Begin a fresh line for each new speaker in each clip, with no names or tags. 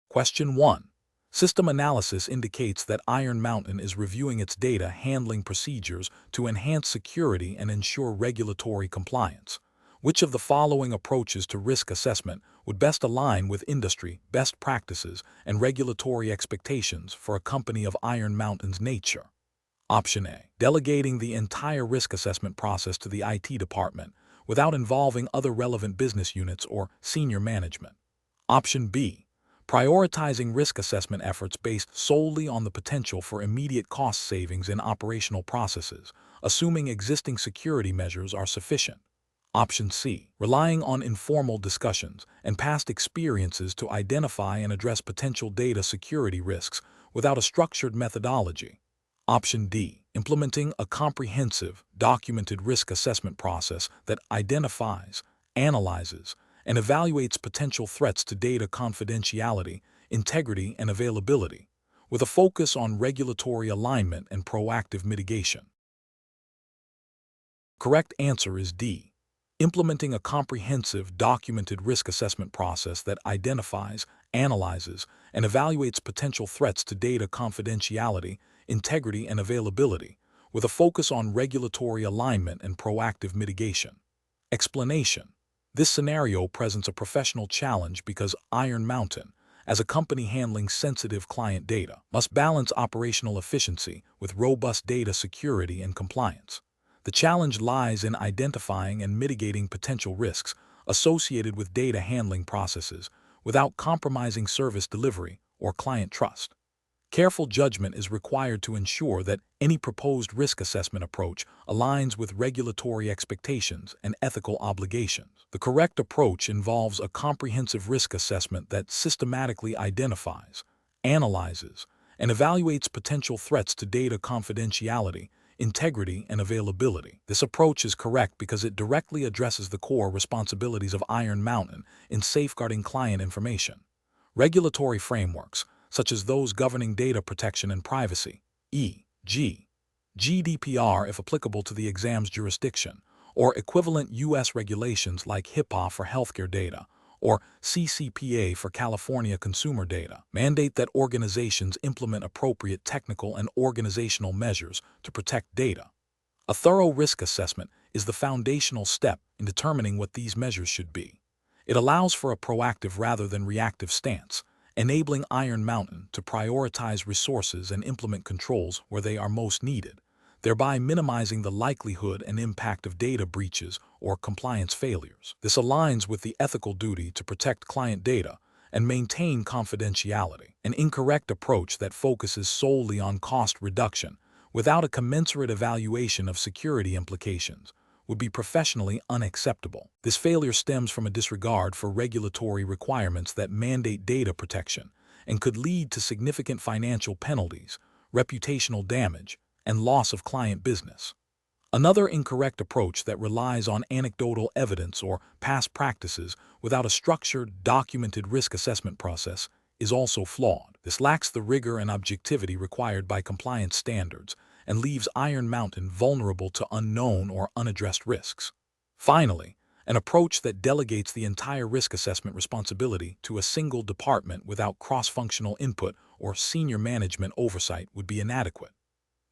Question 1. System analysis indicates that Iron Mountain is reviewing its data handling procedures to enhance security and ensure regulatory compliance. Which of the following approaches to risk assessment would best align with industry best practices and regulatory expectations for a company of Iron Mountain's nature? Option A. Delegating the entire risk assessment process to the IT department without involving other relevant business units or senior management. Option B. Prioritizing risk assessment efforts based solely on the potential for immediate cost savings in operational processes, assuming existing security measures are sufficient. Option C. Relying on informal discussions and past experiences to identify and address potential data security risks without a structured methodology. Option D. Implementing a comprehensive, documented risk assessment process that identifies, analyzes, and evaluates potential threats to data confidentiality, integrity, and availability, with a focus on regulatory alignment and proactive mitigation. Correct answer is D. Implementing a comprehensive, documented risk assessment process that identifies, analyzes, and evaluates potential threats to data confidentiality, integrity, and availability, with a focus on regulatory alignment and proactive mitigation. Explanation. This scenario presents a professional challenge because Iron Mountain, as a company handling sensitive client data, must balance operational efficiency with robust data security and compliance. The challenge lies in identifying and mitigating potential risks associated with data handling processes without compromising service delivery or client trust. Careful judgment is required to ensure that any proposed risk assessment approach aligns with regulatory expectations and ethical obligations. The correct approach involves a comprehensive risk assessment that systematically identifies, analyzes, and evaluates potential threats to data confidentiality, integrity, and availability. This approach is correct because it directly addresses the core responsibilities of Iron Mountain in safeguarding client information. Regulatory frameworks, such as those governing data protection and privacy, e.g., GDPR if applicable to the exam's jurisdiction, or equivalent U.S. regulations like HIPAA for healthcare data, or CCPA for California consumer data, mandate that organizations implement appropriate technical and organizational measures to protect data. A thorough risk assessment is the foundational step in determining what these measures should be. It allows for a proactive rather than reactive stance, enabling Iron Mountain to prioritize resources and implement controls where they are most needed, thereby minimizing the likelihood and impact of data breaches or compliance failures. This aligns with the ethical duty to protect client data and maintain confidentiality. An incorrect approach that focuses solely on cost reduction without a commensurate evaluation of security implications would be professionally unacceptable. This failure stems from a disregard for regulatory requirements that mandate data protection and could lead to significant financial penalties, reputational damage, and loss of client business. Another incorrect approach that relies on anecdotal evidence or past practices without a structured, documented risk assessment process is also flawed. This lacks the rigor and objectivity required by compliance standards and leaves Iron Mountain vulnerable to unknown or unaddressed risks. Finally, an approach that delegates the entire risk assessment responsibility to a single department without cross-functional input or senior management oversight would be inadequate.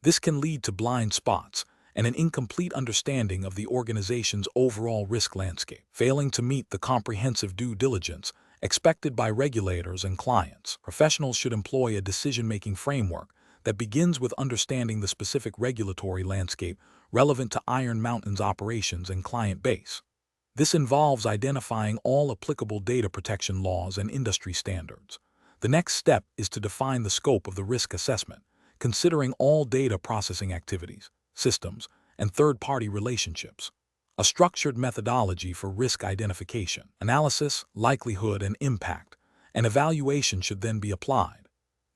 This can lead to blind spots and an incomplete understanding of the organization's overall risk landscape, failing to meet the comprehensive due diligence expected by regulators and clients. Professionals should employ a decision-making framework that begins with understanding the specific regulatory landscape relevant to Iron Mountain's operations and client base. This involves identifying all applicable data protection laws and industry standards. The next step is to define the scope of the risk assessment, considering all data processing activities, systems, and third-party relationships. A structured methodology for risk identification, analysis, likelihood, and impact, and evaluation should then be applied.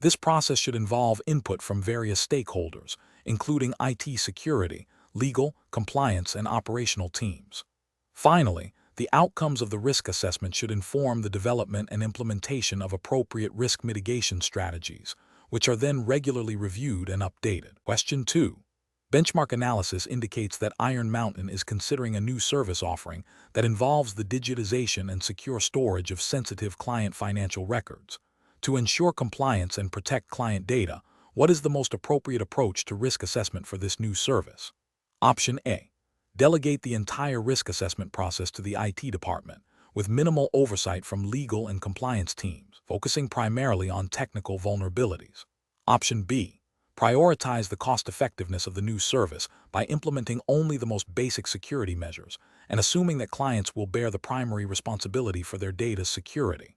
This process should involve input from various stakeholders, including IT security, legal, compliance, and operational teams. Finally, the outcomes of the risk assessment should inform the development and implementation of appropriate risk mitigation strategies, which are then regularly reviewed and updated. Question 2. Benchmark analysis indicates that Iron Mountain is considering a new service offering that involves the digitization and secure storage of sensitive client financial records. To ensure compliance and protect client data, what is the most appropriate approach to risk assessment for this new service? Option A. Delegate the entire risk assessment process to the IT department, with minimal oversight from legal and compliance teams, focusing primarily on technical vulnerabilities. Option B. Prioritize the cost-effectiveness of the new service by implementing only the most basic security measures and assuming that clients will bear the primary responsibility for their data's security.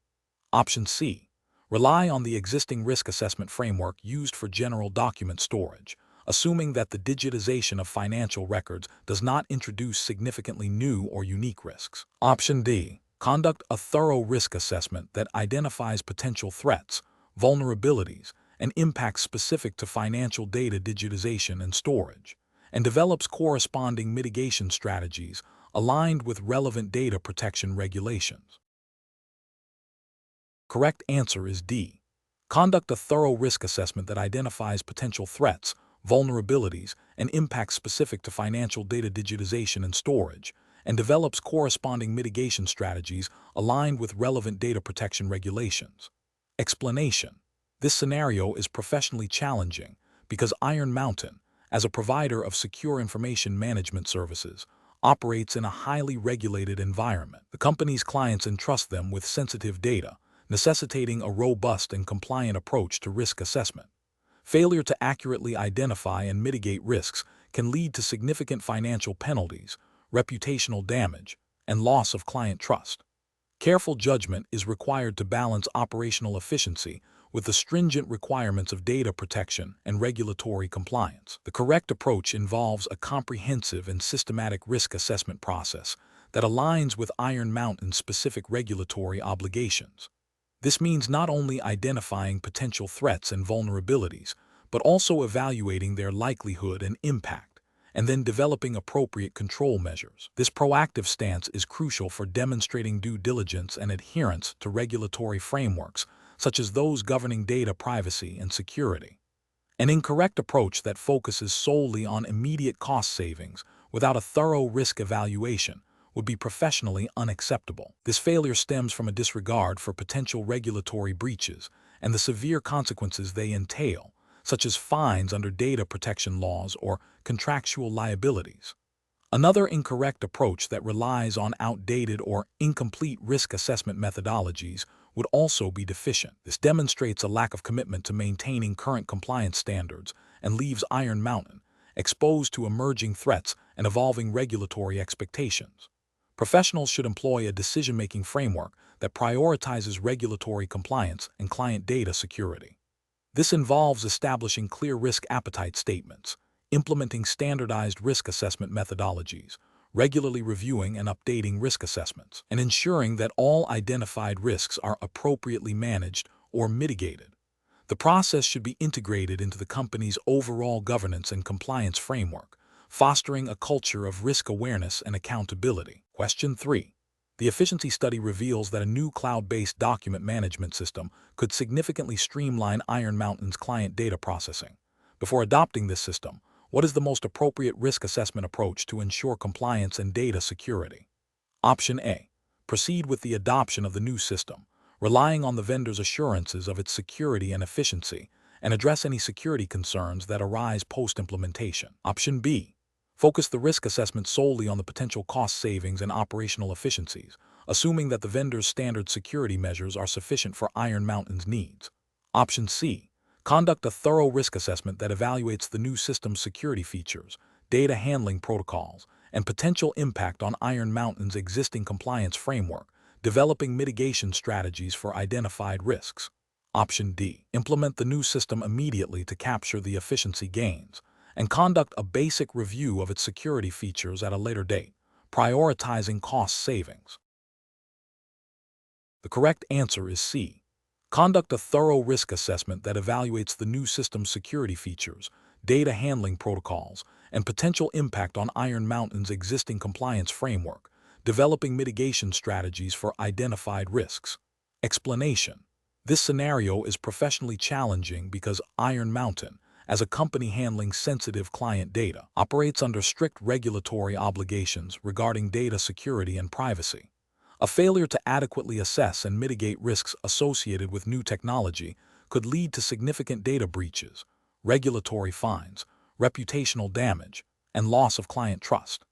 Option C. Rely on the existing risk assessment framework used for general document storage, assuming that the digitization of financial records does not introduce significantly new or unique risks. Option D. Conduct a thorough risk assessment that identifies potential threats, vulnerabilities, and impacts specific to financial data digitization and storage, and develops corresponding mitigation strategies aligned with relevant data protection regulations. Correct answer is D. Conduct a thorough risk assessment that identifies potential threats, vulnerabilities, and impacts specific to financial data digitization and storage, and develops corresponding mitigation strategies aligned with relevant data protection regulations. Explanation. This scenario is professionally challenging because Iron Mountain, as a provider of secure information management services, operates in a highly regulated environment. The company's clients entrust them with sensitive data, necessitating a robust and compliant approach to risk assessment. Failure to accurately identify and mitigate risks can lead to significant financial penalties, reputational damage, and loss of client trust. Careful judgment is required to balance operational efficiency with the stringent requirements of data protection and regulatory compliance. The correct approach involves a comprehensive and systematic risk assessment process that aligns with Iron Mountain's specific regulatory obligations. This means not only identifying potential threats and vulnerabilities, but also evaluating their likelihood and impact, and then developing appropriate control measures. This proactive stance is crucial for demonstrating due diligence and adherence to regulatory frameworks, such as those governing data privacy and security. An incorrect approach that focuses solely on immediate cost savings without a thorough risk evaluation would be professionally unacceptable. This failure stems from a disregard for potential regulatory breaches and the severe consequences they entail, such as fines under data protection laws or contractual liabilities. Another incorrect approach that relies on outdated or incomplete risk assessment methodologies would also be deficient. This demonstrates a lack of commitment to maintaining current compliance standards and leaves Iron Mountain exposed to emerging threats and evolving regulatory expectations. Professionals should employ a decision-making framework that prioritizes regulatory compliance and client data security. This involves establishing clear risk appetite statements, implementing standardized risk assessment methodologies, regularly reviewing and updating risk assessments, and ensuring that all identified risks are appropriately managed or mitigated. The process should be integrated into the company's overall governance and compliance framework, fostering a culture of risk awareness and accountability. Question 3. The efficiency study reveals that a new cloud-based document management system could significantly streamline Iron Mountain's client data processing. Before adopting this system, what is the most appropriate risk assessment approach to ensure compliance and data security? Option A. Proceed with the adoption of the new system, relying on the vendor's assurances of its security and efficiency, and address any security concerns that arise post-implementation. Option B. Focus the risk assessment solely on the potential cost savings and operational efficiencies, assuming that the vendor's standard security measures are sufficient for Iron Mountain's needs. Option C. Conduct a thorough risk assessment that evaluates the new system's security features, data handling protocols, and potential impact on Iron Mountain's existing compliance framework, developing mitigation strategies for identified risks. Option D. Implement the new system immediately to capture the efficiency gains, and conduct a basic review of its security features at a later date, prioritizing cost savings. The correct answer is C. Conduct a thorough risk assessment that evaluates the new system's security features, data handling protocols, and potential impact on Iron Mountain's existing compliance framework, developing mitigation strategies for identified risks. Explanation. This scenario is professionally challenging because Iron Mountain, as a company handling sensitive client data, operates under strict regulatory obligations regarding data security and privacy. A failure to adequately assess and mitigate risks associated with new technology could lead to significant data breaches, regulatory fines, reputational damage, and loss of client trust.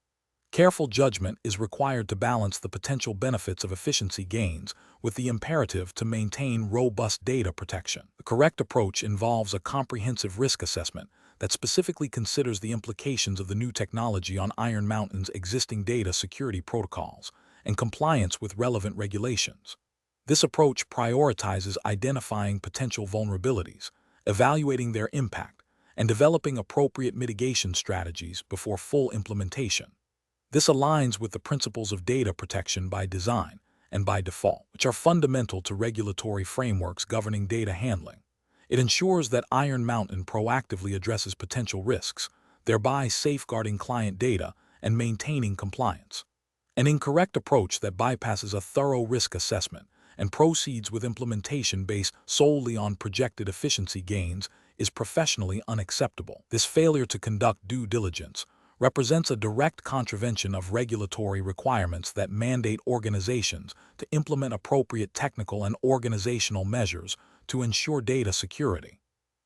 Careful judgment is required to balance the potential benefits of efficiency gains with the imperative to maintain robust data protection. The correct approach involves a comprehensive risk assessment that specifically considers the implications of the new technology on Iron Mountain's existing data security protocols and compliance with relevant regulations. This approach prioritizes identifying potential vulnerabilities, evaluating their impact, and developing appropriate mitigation strategies before full implementation. This aligns with the principles of data protection by design and by default, which are fundamental to regulatory frameworks governing data handling. It ensures that Iron Mountain proactively addresses potential risks, thereby safeguarding client data and maintaining compliance. An incorrect approach that bypasses a thorough risk assessment and proceeds with implementation based solely on projected efficiency gains is professionally unacceptable. This failure to conduct due diligence represents a direct contravention of regulatory requirements that mandate organizations to implement appropriate technical and organizational measures to ensure data security.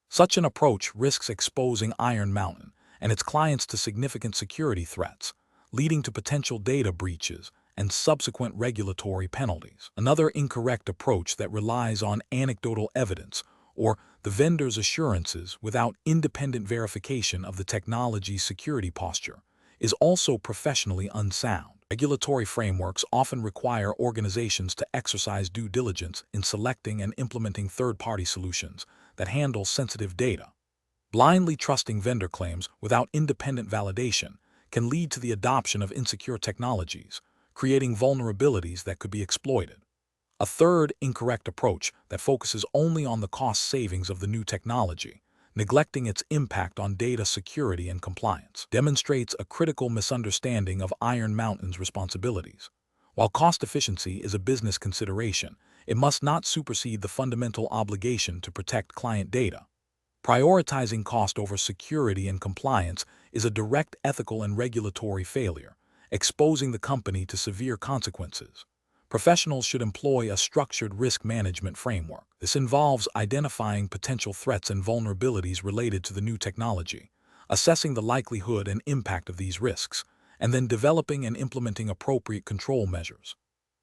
Such an approach risks exposing Iron Mountain and its clients to significant security threats, leading to potential data breaches and subsequent regulatory penalties. Another incorrect approach that relies on anecdotal evidence or the vendor's assurances without independent verification of the technology's security posture is also professionally unsound. Regulatory frameworks often require organizations to exercise due diligence in selecting and implementing third-party solutions that handle sensitive data. Blindly trusting vendor claims without independent validation can lead to the adoption of insecure technologies, creating vulnerabilities that could be exploited. A third incorrect approach that focuses only on the cost savings of the new technology, neglecting its impact on data security and compliance, demonstrates a critical misunderstanding of Iron Mountain's responsibilities. While cost efficiency is a business consideration, it must not supersede the fundamental obligation to protect client data. Prioritizing cost over security and compliance is a direct ethical and regulatory failure, exposing the company to severe consequences. Professionals should employ a structured risk management framework. This involves identifying potential threats and vulnerabilities related to the new technology, assessing the likelihood and impact of these risks, and then developing and implementing appropriate control measures.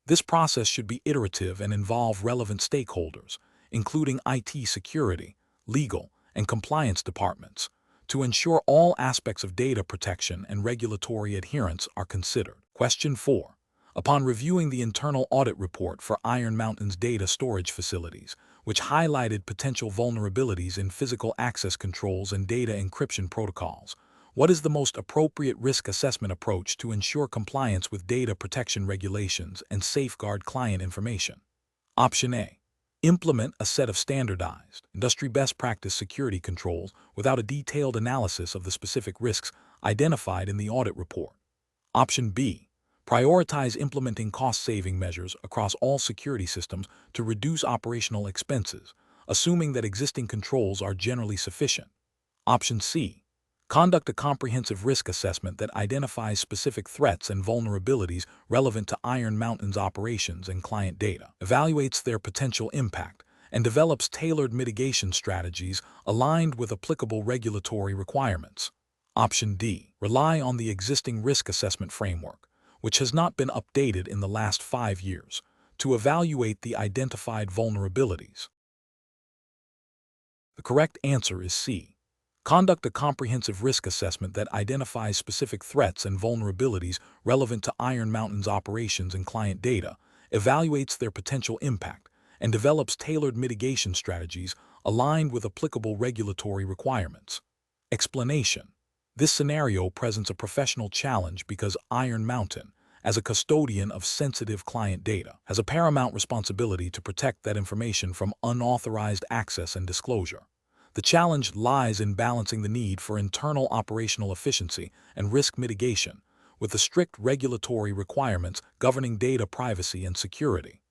This process should be iterative and involve relevant stakeholders, including IT security, legal, and compliance departments, to ensure all aspects of data protection and regulatory adherence are considered. Question 4. Upon reviewing the internal audit report for Iron Mountain's data storage facilities, which highlighted potential vulnerabilities in physical access controls and data encryption protocols, what is the most appropriate risk assessment approach to ensure compliance with data protection regulations and safeguard client information? Option A. Implement a set of standardized, industry best practice security controls without a detailed analysis of the specific risks identified in the audit report. Option B. Prioritize implementing cost-saving measures across all security systems to reduce operational expenses, assuming that existing controls are generally sufficient. Option C. Conduct a comprehensive risk assessment that identifies specific threats and vulnerabilities relevant to Iron Mountain's operations and client data, evaluates their potential impact, and develops tailored mitigation strategies aligned with applicable regulatory requirements. Option D. Rely on the existing risk assessment framework, which has not been updated in the last 5 years, to evaluate the identified vulnerabilities. The correct answer is C. Conduct a comprehensive risk assessment that identifies specific threats and vulnerabilities relevant to Iron Mountain's operations and client data, evaluates their potential impact, and develops tailored mitigation strategies aligned with applicable regulatory requirements. Explanation. This scenario presents a professional challenge because Iron Mountain, as a custodian of sensitive client data, has a paramount responsibility to protect that information from unauthorized access and disclosure. The challenge lies in balancing the need for internal operational efficiency and risk mitigation with the strict regulatory requirements governing data privacy and security.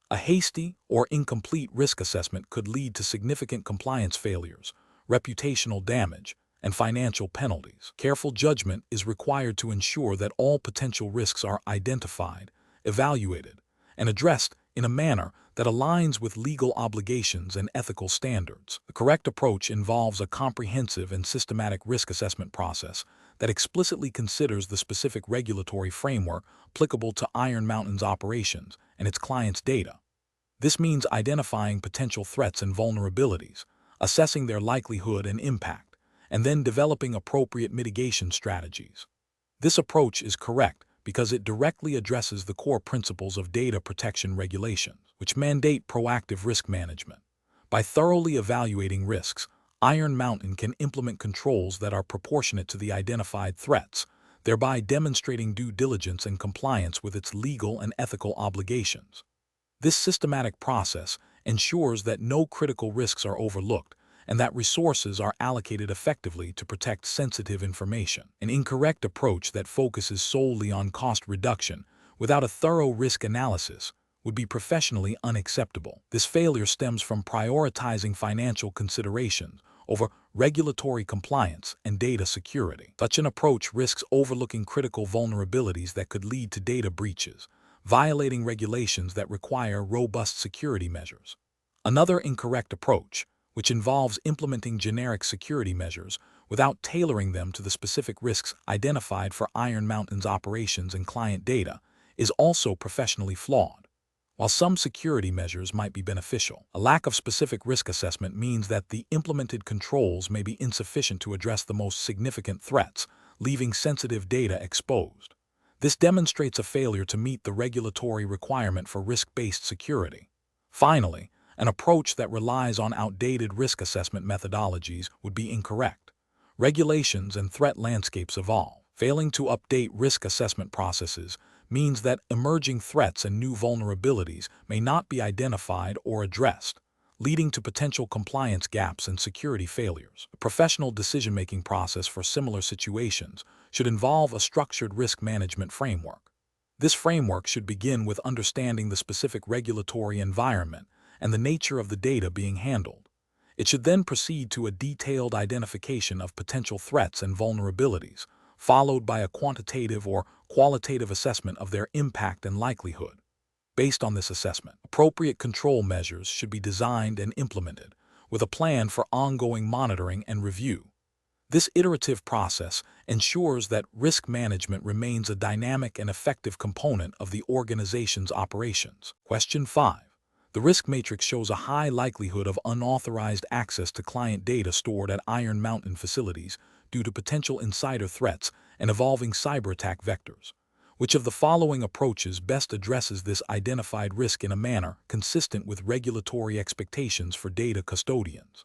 A hasty or incomplete risk assessment could lead to significant compliance failures, reputational damage, and financial penalties. Careful judgment is required to ensure that all potential risks are identified, evaluated, and addressed in a manner that aligns with legal obligations and ethical standards. The correct approach involves a comprehensive and systematic risk assessment process that explicitly considers the specific regulatory framework applicable to Iron Mountain's operations and its clients' data. This means identifying potential threats and vulnerabilities, assessing their likelihood and impact, and then developing appropriate mitigation strategies. This approach is correct because it directly addresses the core principles of data protection regulations, which mandate proactive risk management. By thoroughly evaluating risks, Iron Mountain can implement controls that are proportionate to the identified threats, thereby demonstrating due diligence and compliance with its legal and ethical obligations. This systematic process ensures that no critical risks are overlooked and that resources are allocated effectively to protect sensitive information. An incorrect approach that focuses solely on cost reduction without a thorough risk analysis would be professionally unacceptable. This failure stems from prioritizing financial considerations over regulatory compliance and data security. Such an approach risks overlooking critical vulnerabilities that could lead to data breaches, violating regulations that require robust security measures. Another incorrect approach, which involves implementing generic security measures without tailoring them to the specific risks identified for Iron Mountain's operations and client data, is also professionally flawed. While some security measures might be beneficial, a lack of specific risk assessment means that the implemented controls may be insufficient to address the most significant threats, leaving sensitive data exposed. This demonstrates a failure to meet the regulatory requirement for risk-based security. Finally, an approach that relies on outdated risk assessment methodologies would be incorrect. Regulations and threat landscapes evolve. Failing to update risk assessment processes means that emerging threats and new vulnerabilities may not be identified or addressed, leading to potential compliance gaps and security failures. A professional decision-making process for similar situations should involve a structured risk management framework. This framework should begin with understanding the specific regulatory environment and the nature of the data being handled. It should then proceed to a detailed identification of potential threats and vulnerabilities, followed by a quantitative or qualitative assessment of their impact and likelihood. Based on this assessment, appropriate control measures should be designed and implemented, with a plan for ongoing monitoring and review. This iterative process ensures that risk management remains a dynamic and effective component of the organization's operations. Question 5. The risk matrix shows a high likelihood of unauthorized access to client data stored at Iron Mountain facilities due to potential insider threats and evolving cyber attack vectors. Which of the following approaches best addresses this identified risk in a manner consistent with regulatory expectations for data custodians?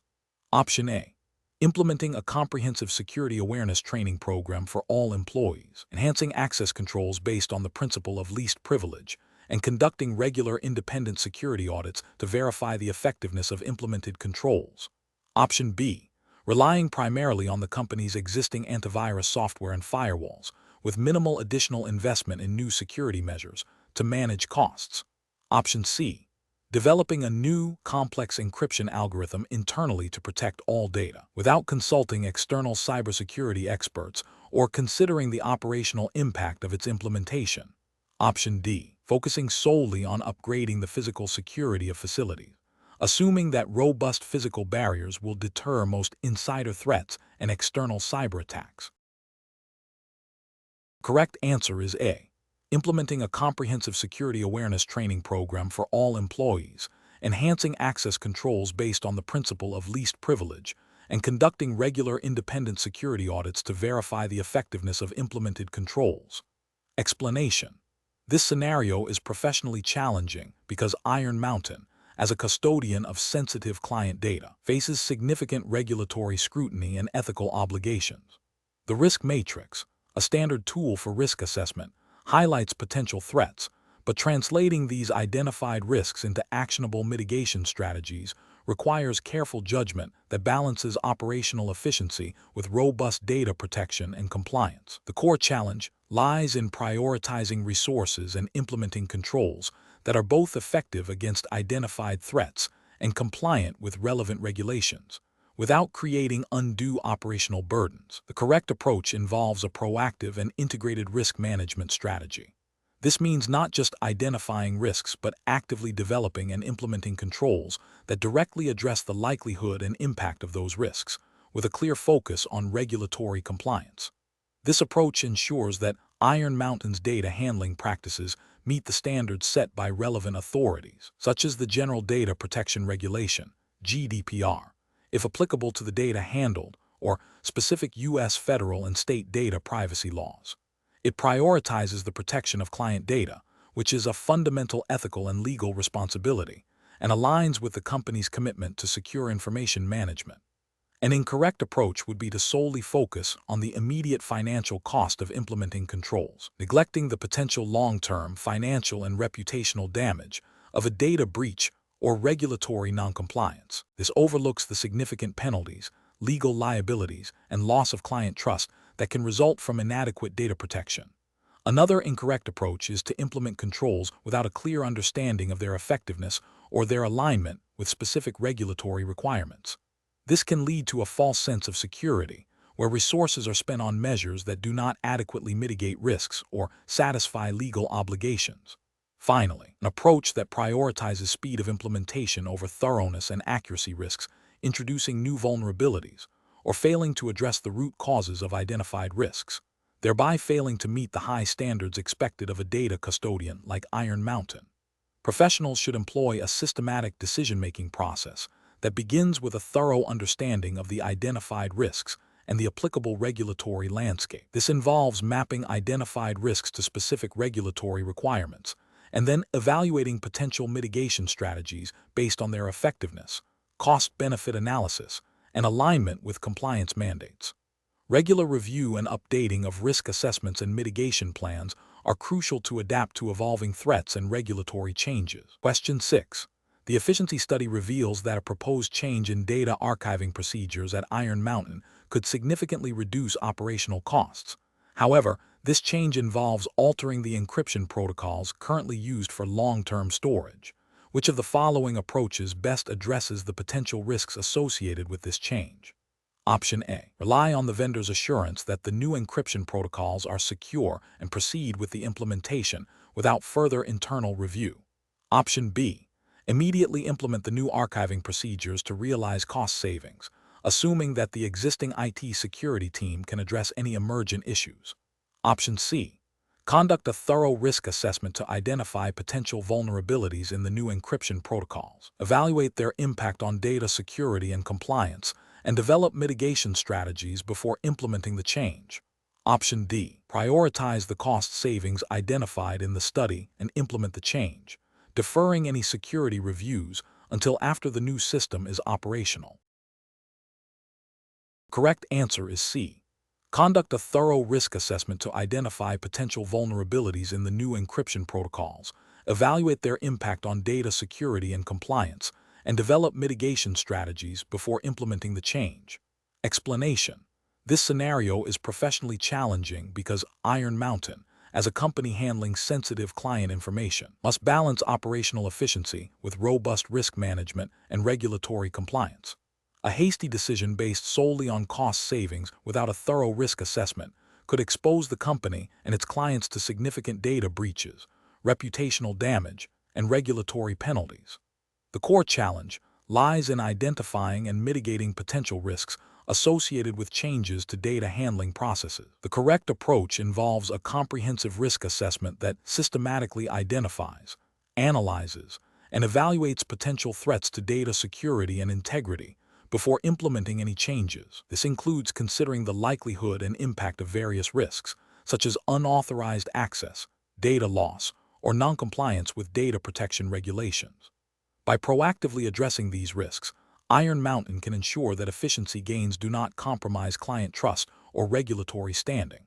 Option A. Implementing a comprehensive security awareness training program for all employees, enhancing access controls based on the principle of least privilege, and conducting regular independent security audits to verify the effectiveness of implemented controls. Option B. Relying primarily on the company's existing antivirus software and firewalls, with minimal additional investment in new security measures to manage costs. Option C. Developing a new, complex encryption algorithm internally to protect all data, without consulting external cybersecurity experts or considering the operational impact of its implementation. Option D. Focusing solely on upgrading the physical security of facilities, assuming that robust physical barriers will deter most insider threats and external cyber attacks. Correct answer is A. Implementing a comprehensive security awareness training program for all employees, enhancing access controls based on the principle of least privilege, and conducting regular independent security audits to verify the effectiveness of implemented controls. Explanation. This scenario is professionally challenging because Iron Mountain, as a custodian of sensitive client data, faces significant regulatory scrutiny and ethical obligations. The risk matrix, a standard tool for risk assessment, highlights potential threats, but translating these identified risks into actionable mitigation strategies requires careful judgment that balances operational efficiency with robust data protection and compliance. The core challenge lies in prioritizing resources and implementing controls that are both effective against identified threats and compliant with relevant regulations, without creating undue operational burdens. The correct approach involves a proactive and integrated risk management strategy. This means not just identifying risks, but actively developing and implementing controls that directly address the likelihood and impact of those risks, with a clear focus on regulatory compliance. This approach ensures that Iron Mountain's data handling practices meet the standards set by relevant authorities, such as the General Data Protection Regulation, GDPR, if applicable to the data handled, or specific U.S. federal and state data privacy laws. It prioritizes the protection of client data, which is a fundamental ethical and legal responsibility, and aligns with the company's commitment to secure information management. An incorrect approach would be to solely focus on the immediate financial cost of implementing controls, neglecting the potential long-term financial and reputational damage of a data breach or regulatory noncompliance. This overlooks the significant penalties, legal liabilities, and loss of client trust that can result from inadequate data protection. Another incorrect approach is to implement controls without a clear understanding of their effectiveness or their alignment with specific regulatory requirements. This can lead to a false sense of security, where resources are spent on measures that do not adequately mitigate risks or satisfy legal obligations. Finally, an approach that prioritizes speed of implementation over thoroughness and accuracy risks introducing new vulnerabilities or failing to address the root causes of identified risks, thereby failing to meet the high standards expected of a data custodian like Iron Mountain. Professionals should employ a systematic decision-making process that begins with a thorough understanding of the identified risks and the applicable regulatory landscape. This involves mapping identified risks to specific regulatory requirements, and then evaluating potential mitigation strategies based on their effectiveness, cost-benefit analysis, and alignment with compliance mandates. Regular review and updating of risk assessments and mitigation plans are crucial to adapt to evolving threats and regulatory changes. Question 6. The efficiency study reveals that a proposed change in data archiving procedures at Iron Mountain could significantly reduce operational costs. However, this change involves altering the encryption protocols currently used for long-term storage. Which of the following approaches best addresses the potential risks associated with this change? Option A. Rely on the vendor's assurance that the new encryption protocols are secure and proceed with the implementation without further internal review. Option B. Immediately implement the new archiving procedures to realize cost savings, assuming that the existing IT security team can address any emergent issues. Option C. Conduct a thorough risk assessment to identify potential vulnerabilities in the new encryption protocols, evaluate their impact on data security and compliance, and develop mitigation strategies before implementing the change. Option D. Prioritize the cost savings identified in the study and implement the change, deferring any security reviews until after the new system is operational. Correct answer is C. Conduct a thorough risk assessment to identify potential vulnerabilities in the new encryption protocols, evaluate their impact on data security and compliance, and develop mitigation strategies before implementing the change. Explanation. This scenario is professionally challenging because Iron Mountain, as a company handling sensitive client information, must balance operational efficiency with robust risk management and regulatory compliance. A hasty decision based solely on cost savings without a thorough risk assessment could expose the company and its clients to significant data breaches, reputational damage, and regulatory penalties. The core challenge lies in identifying and mitigating potential risks associated with changes to data handling processes. The correct approach involves a comprehensive risk assessment that systematically identifies, analyzes, and evaluates potential threats to data security and integrity before implementing any changes. This includes considering the likelihood and impact of various risks, such as unauthorized access, data loss, or noncompliance with data protection regulations. By proactively addressing these risks, Iron Mountain can ensure that efficiency gains do not compromise client trust or regulatory standing.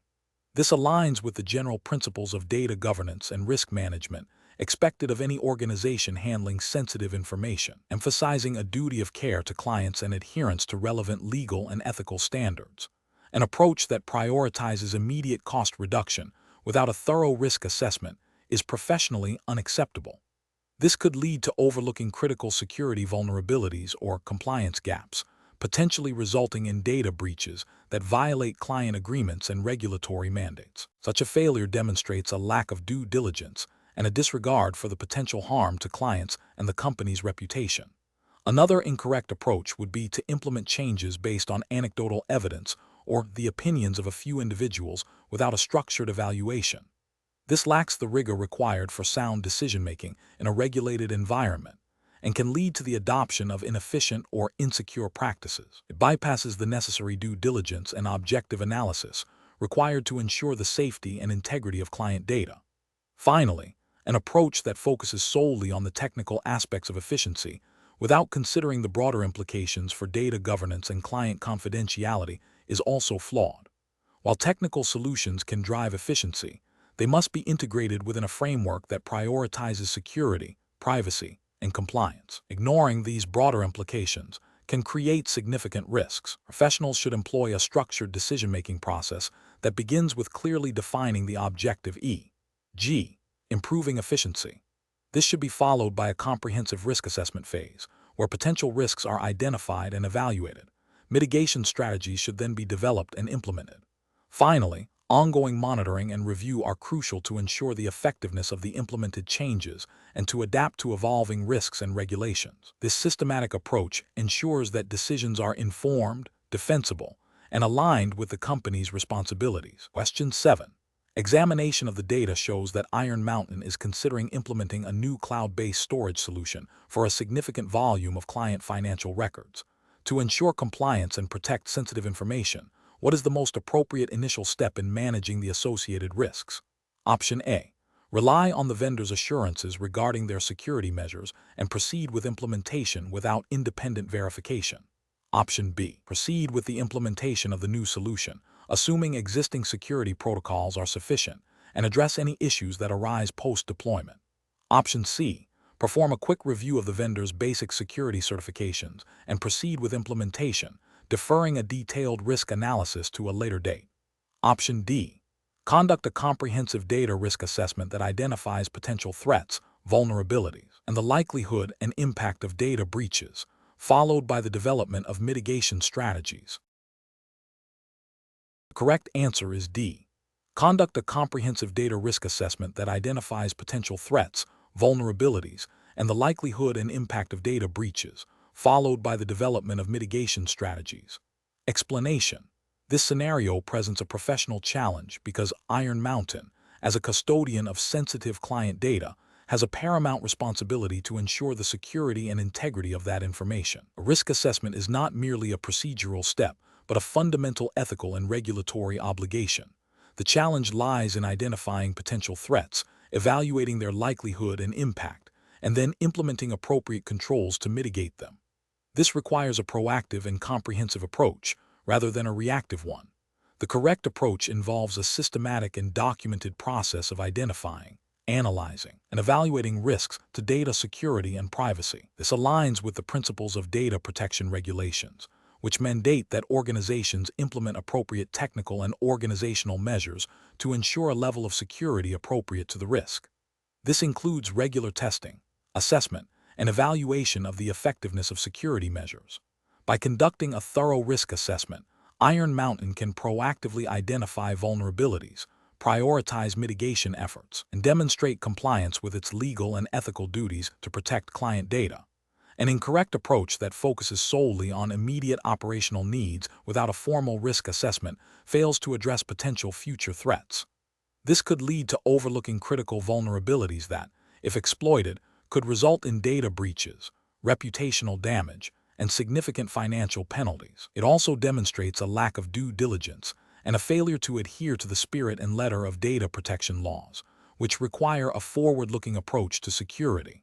This aligns with the general principles of data governance and risk management expected of any organization handling sensitive information, emphasizing a duty of care to clients and adherence to relevant legal and ethical standards. An approach that prioritizes immediate cost reduction without a thorough risk assessment is professionally unacceptable. This could lead to overlooking critical security vulnerabilities or compliance gaps, potentially resulting in data breaches that violate client agreements and regulatory mandates. Such a failure demonstrates a lack of due diligence and a disregard for the potential harm to clients and the company's reputation. Another incorrect approach would be to implement changes based on anecdotal evidence or the opinions of a few individuals without a structured evaluation. This lacks the rigor required for sound decision-making in a regulated environment and can lead to the adoption of inefficient or insecure practices. It bypasses the necessary due diligence and objective analysis required to ensure the safety and integrity of client data. Finally, an approach that focuses solely on the technical aspects of efficiency without considering the broader implications for data governance and client confidentiality is also flawed. While technical solutions can drive efficiency, they must be integrated within a framework that prioritizes security, privacy, and compliance. Ignoring these broader implications can create significant risks. Professionals should employ a structured decision-making process that begins with clearly defining the objective e.g., improving efficiency. This should be followed by a comprehensive risk assessment phase, where potential risks are identified and evaluated. Mitigation strategies should then be developed and implemented. Finally, ongoing monitoring and review are crucial to ensure the effectiveness of the implemented changes and to adapt to evolving risks and regulations. This systematic approach ensures that decisions are informed, defensible, and aligned with the company's responsibilities. Question 7. Examination of the data shows that Iron Mountain is considering implementing a new cloud-based storage solution for a significant volume of client financial records. To ensure compliance and protect sensitive information, what is the most appropriate initial step in managing the associated risks? Option A. Rely on the vendor's assurances regarding their security measures and proceed with implementation without independent verification. Option B. Proceed with the implementation of the new solution, assuming existing security protocols are sufficient, and address any issues that arise post-deployment. Option C. Perform a quick review of the vendor's basic security certifications and proceed with implementation, deferring a detailed risk analysis to a later date. Option D. Conduct a comprehensive data risk assessment that identifies potential threats, vulnerabilities, and the likelihood and impact of data breaches, followed by the development of mitigation strategies. The correct answer is D. Conduct a comprehensive data risk assessment that identifies potential threats, vulnerabilities, and the likelihood and impact of data breaches, followed by the development of mitigation strategies. Explanation. This scenario presents a professional challenge because Iron Mountain, as a custodian of sensitive client data, has a paramount responsibility to ensure the security and integrity of that information. A risk assessment is not merely a procedural step, but a fundamental ethical and regulatory obligation. The challenge lies in identifying potential threats, evaluating their likelihood and impact, and then implementing appropriate controls to mitigate them. This requires a proactive and comprehensive approach, rather than a reactive one. The correct approach involves a systematic and documented process of identifying, analyzing, and evaluating risks to data security and privacy. This aligns with the principles of data protection regulations, which mandate that organizations implement appropriate technical and organizational measures to ensure a level of security appropriate to the risk. This includes regular testing, assessment, and evaluation of the effectiveness of security measures. By conducting a thorough risk assessment, Iron Mountain can proactively identify vulnerabilities, prioritize mitigation efforts, and demonstrate compliance with its legal and ethical duties to protect client data. An incorrect approach that focuses solely on immediate operational needs without a formal risk assessment fails to address potential future threats. This could lead to overlooking critical vulnerabilities that, if exploited, could result in data breaches, reputational damage, and significant financial penalties. It also demonstrates a lack of due diligence and a failure to adhere to the spirit and letter of data protection laws, which require a forward-looking approach to security.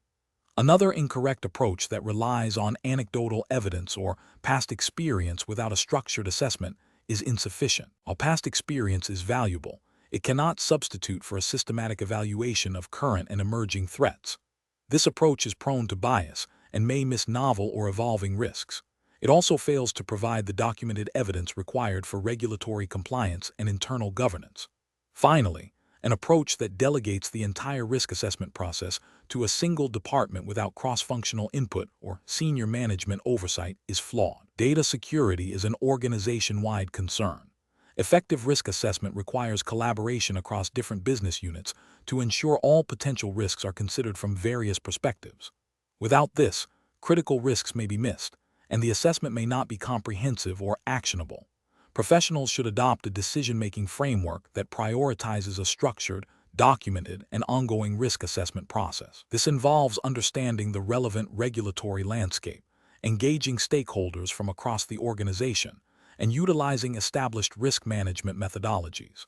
Another incorrect approach that relies on anecdotal evidence or past experience without a structured assessment is insufficient. While past experience is valuable, it cannot substitute for a systematic evaluation of current and emerging threats. This approach is prone to bias and may miss novel or evolving risks. It also fails to provide the documented evidence required for regulatory compliance and internal governance. Finally, An approach that delegates the entire risk assessment process to a single department without cross-functional input or senior management oversight is flawed. Data security is an organization-wide concern. Effective risk assessment requires collaboration across different business units to ensure all potential risks are considered from various perspectives. Without this, critical risks may be missed, and the assessment may not be comprehensive or actionable. Professionals should adopt a decision-making framework that prioritizes a structured, documented, and ongoing risk assessment process. This involves understanding the relevant regulatory landscape, engaging stakeholders from across the organization, and utilizing established risk management methodologies.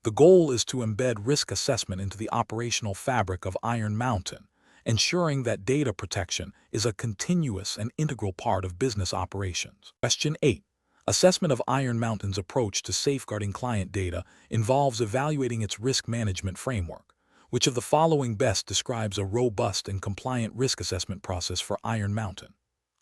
The goal is to embed risk assessment into the operational fabric of Iron Mountain, ensuring that data protection is a continuous and integral part of business operations. Question 8. Assessment of Iron Mountain's approach to safeguarding client data involves evaluating its risk management framework. Which of the following best describes a robust and compliant risk assessment process for Iron Mountain?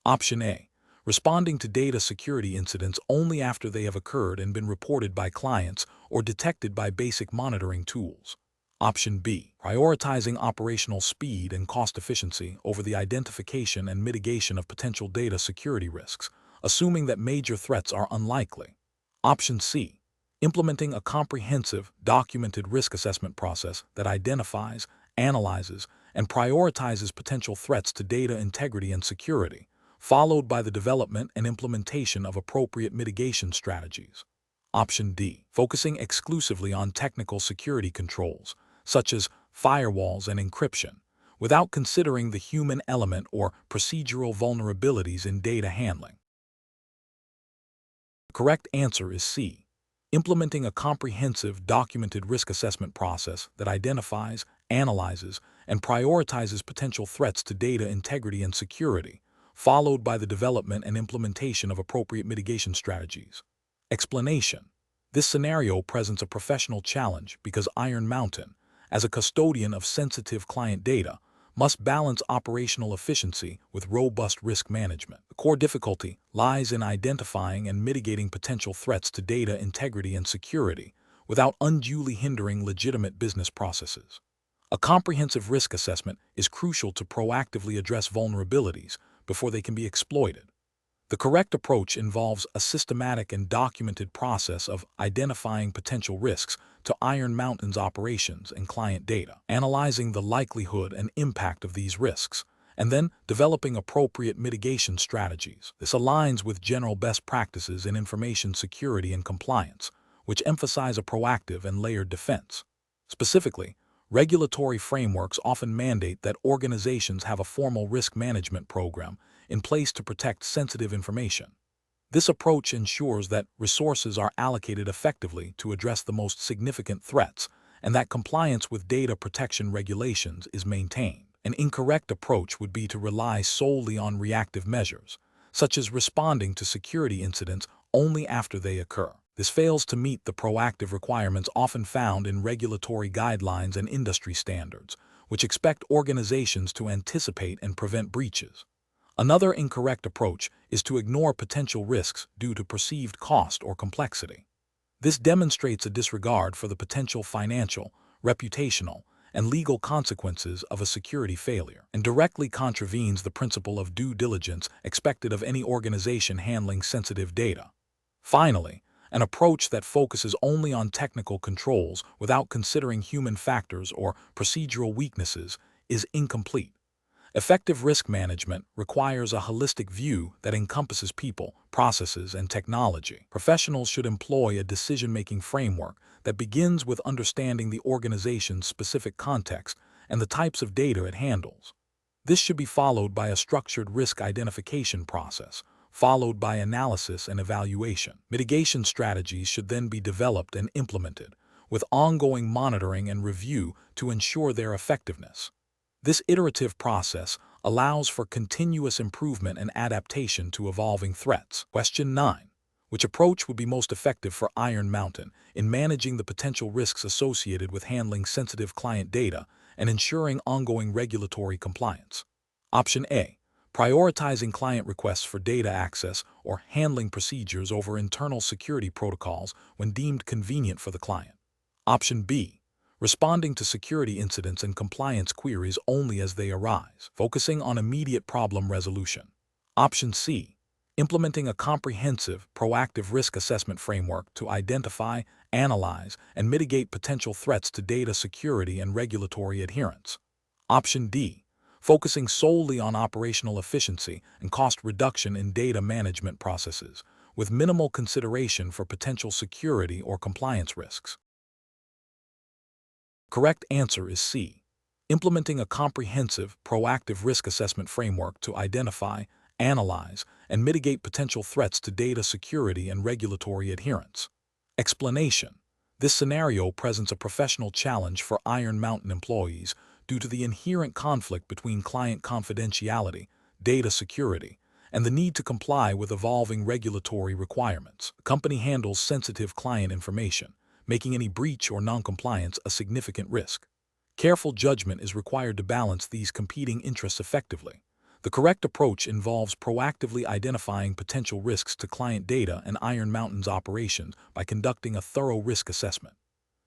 Option A. Responding to data security incidents only after they have occurred and been reported by clients or detected by basic monitoring tools. Option B. Prioritizing operational speed and cost efficiency over the identification and mitigation of potential data security risks, assuming that major threats are unlikely. Option C. Implementing a comprehensive, documented risk assessment process that identifies, analyzes, and prioritizes potential threats to data integrity and security, followed by the development and implementation of appropriate mitigation strategies. Option D. Focusing exclusively on technical security controls, such as firewalls and encryption, without considering the human element or procedural vulnerabilities in data handling. The correct answer is C. Implementing a comprehensive, documented risk assessment process that identifies, analyzes, and prioritizes potential threats to data integrity and security, followed by the development and implementation of appropriate mitigation strategies. Explanation. This scenario presents a professional challenge because Iron Mountain, as a custodian of sensitive client data, must balance operational efficiency with robust risk management. The core difficulty lies in identifying and mitigating potential threats to data integrity and security without unduly hindering legitimate business processes. A comprehensive risk assessment is crucial to proactively address vulnerabilities before they can be exploited. The correct approach involves a systematic and documented process of identifying potential risks to Iron Mountain's operations and client data, analyzing the likelihood and impact of these risks, and then developing appropriate mitigation strategies. This aligns with general best practices in information security and compliance, which emphasize a proactive and layered defense. Specifically, regulatory frameworks often mandate that organizations have a formal risk management program in place to protect sensitive information. This approach ensures that resources are allocated effectively to address the most significant threats and that compliance with data protection regulations is maintained. An incorrect approach would be to rely solely on reactive measures, such as responding to security incidents only after they occur. This fails to meet the proactive requirements often found in regulatory guidelines and industry standards, which expect organizations to anticipate and prevent breaches. Another incorrect approach is to ignore potential risks due to perceived cost or complexity. This demonstrates a disregard for the potential financial, reputational, and legal consequences of a security failure, and directly contravenes the principle of due diligence expected of any organization handling sensitive data. Finally, an approach that focuses only on technical controls without considering human factors or procedural weaknesses is incomplete. Effective risk management requires a holistic view that encompasses people, processes, and technology. Professionals should employ a decision-making framework that begins with understanding the organization's specific context and the types of data it handles. This should be followed by a structured risk identification process, followed by analysis and evaluation. Mitigation strategies should then be developed and implemented, with ongoing monitoring and review to ensure their effectiveness. This iterative process allows for continuous improvement and adaptation to evolving threats. Question 9. Which approach would be most effective for Iron Mountain in managing the potential risks associated with handling sensitive client data and ensuring ongoing regulatory compliance? Option A. Prioritizing client requests for data access or handling procedures over internal security protocols when deemed convenient for the client. Option B. responding to security incidents and compliance queries only as they arise, focusing on immediate problem resolution. Option C, implementing a comprehensive, proactive risk assessment framework to identify, analyze, and mitigate potential threats to data security and regulatory adherence. Option D, focusing solely on operational efficiency and cost reduction in data management processes, with minimal consideration for potential security or compliance risks. Correct answer is C, implementing a comprehensive, proactive risk assessment framework to identify, analyze, and mitigate potential threats to data security and regulatory adherence. Explanation: this scenario presents a professional challenge for Iron Mountain employees due to the inherent conflict between client confidentiality, data security, and the need to comply with evolving regulatory requirements. The company handles sensitive client information, making any breach or noncompliance a significant risk. Careful judgment is required to balance these competing interests effectively. The correct approach involves proactively identifying potential risks to client data and Iron Mountain's operations by conducting a thorough risk assessment.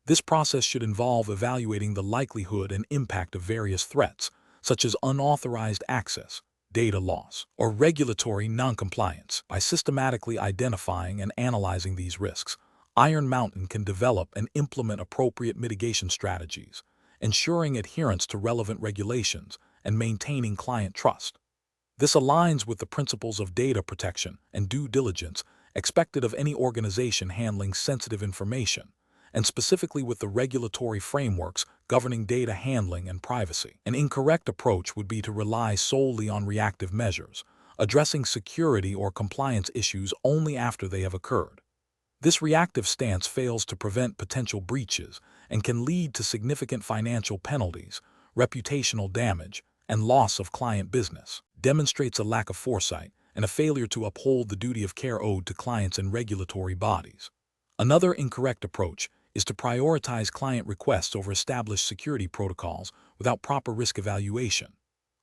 This process should involve evaluating the likelihood and impact of various threats, such as unauthorized access, data loss, or regulatory noncompliance. By systematically identifying and analyzing these risks, Iron Mountain can develop and implement appropriate mitigation strategies, ensuring adherence to relevant regulations and maintaining client trust. This aligns with the principles of data protection and due diligence expected of any organization handling sensitive information, and specifically with the regulatory frameworks governing data handling and privacy. An incorrect approach would be to rely solely on reactive measures, addressing security or compliance issues only after they have occurred. This reactive stance fails to prevent potential breaches and can lead to significant financial penalties, reputational damage, and loss of client business. Demonstrates a lack of foresight and a failure to uphold the duty of care owed to clients and regulatory bodies. Another incorrect approach is to prioritize client requests over established security protocols without proper risk evaluation.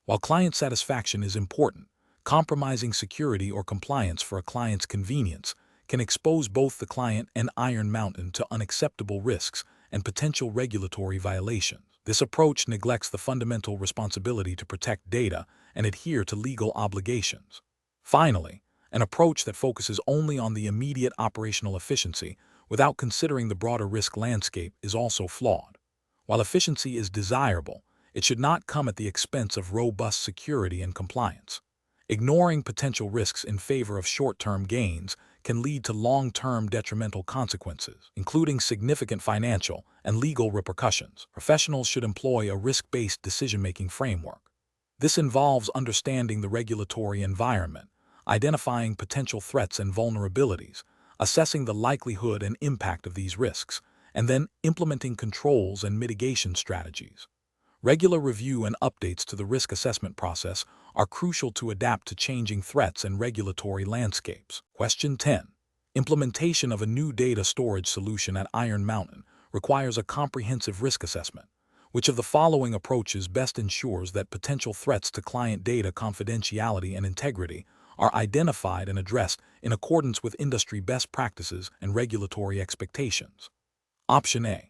While client satisfaction is important, compromising security or compliance for a client's convenience can expose both the client and Iron Mountain to unacceptable risks and potential regulatory violations. This approach neglects the fundamental responsibility to protect data and adhere to legal obligations. Finally, an approach that focuses only on the immediate operational efficiency without considering the broader risk landscape is also flawed. While efficiency is desirable, it should not come at the expense of robust security and compliance. Ignoring potential risks in favor of short-term gains can lead to long-term detrimental consequences, including significant financial and legal repercussions. Professionals should employ a risk-based decision-making framework. This involves understanding the regulatory environment, identifying potential threats and vulnerabilities, assessing the likelihood and impact of these risks, and then implementing controls and mitigation strategies. Regular review and updates to the risk assessment process are crucial to adapt to changing threats and regulatory landscapes. Question 10. Implementation of a new data storage solution at Iron Mountain requires a comprehensive risk assessment. Which of the following approaches best ensures that potential threats to client data confidentiality and integrity are identified and addressed in accordance with industry best practices and regulatory expectations? Option A.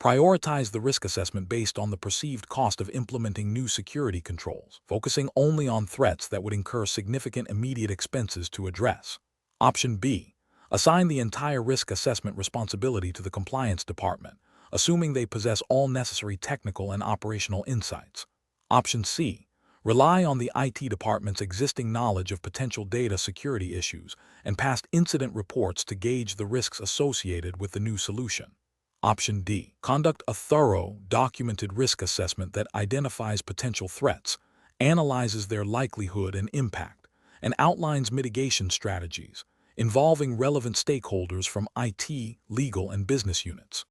Prioritize the risk assessment based on the perceived cost of implementing new security controls, focusing only on threats that would incur significant immediate expenses to address. Option B. Assign the entire risk assessment responsibility to the compliance department, assuming they possess all necessary technical and operational insights. Option C. Rely on the IT department's existing knowledge of potential data security issues and past incident reports to gauge the risks associated with the new solution. Option D. Conduct a thorough, documented risk assessment that identifies potential threats, analyzes their likelihood and impact, and outlines mitigation strategies involving relevant stakeholders from IT, legal, and business units.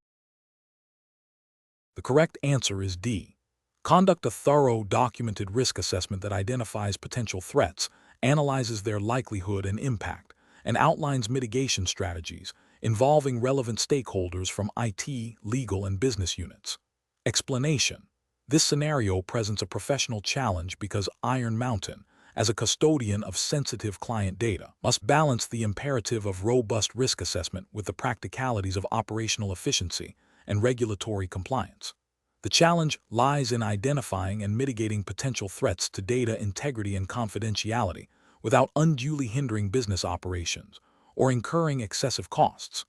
The correct answer is D. Conduct a thorough, documented risk assessment that identifies potential threats, analyzes their likelihood and impact, and outlines mitigation strategies involving relevant stakeholders from IT, legal, and business units. Explanation: this scenario presents a professional challenge because Iron Mountain, as a custodian of sensitive client data, must balance the imperative of robust risk assessment with the practicalities of operational efficiency and regulatory compliance. The challenge lies in identifying and mitigating potential threats to data integrity and confidentiality without unduly hindering business operations or incurring excessive costs.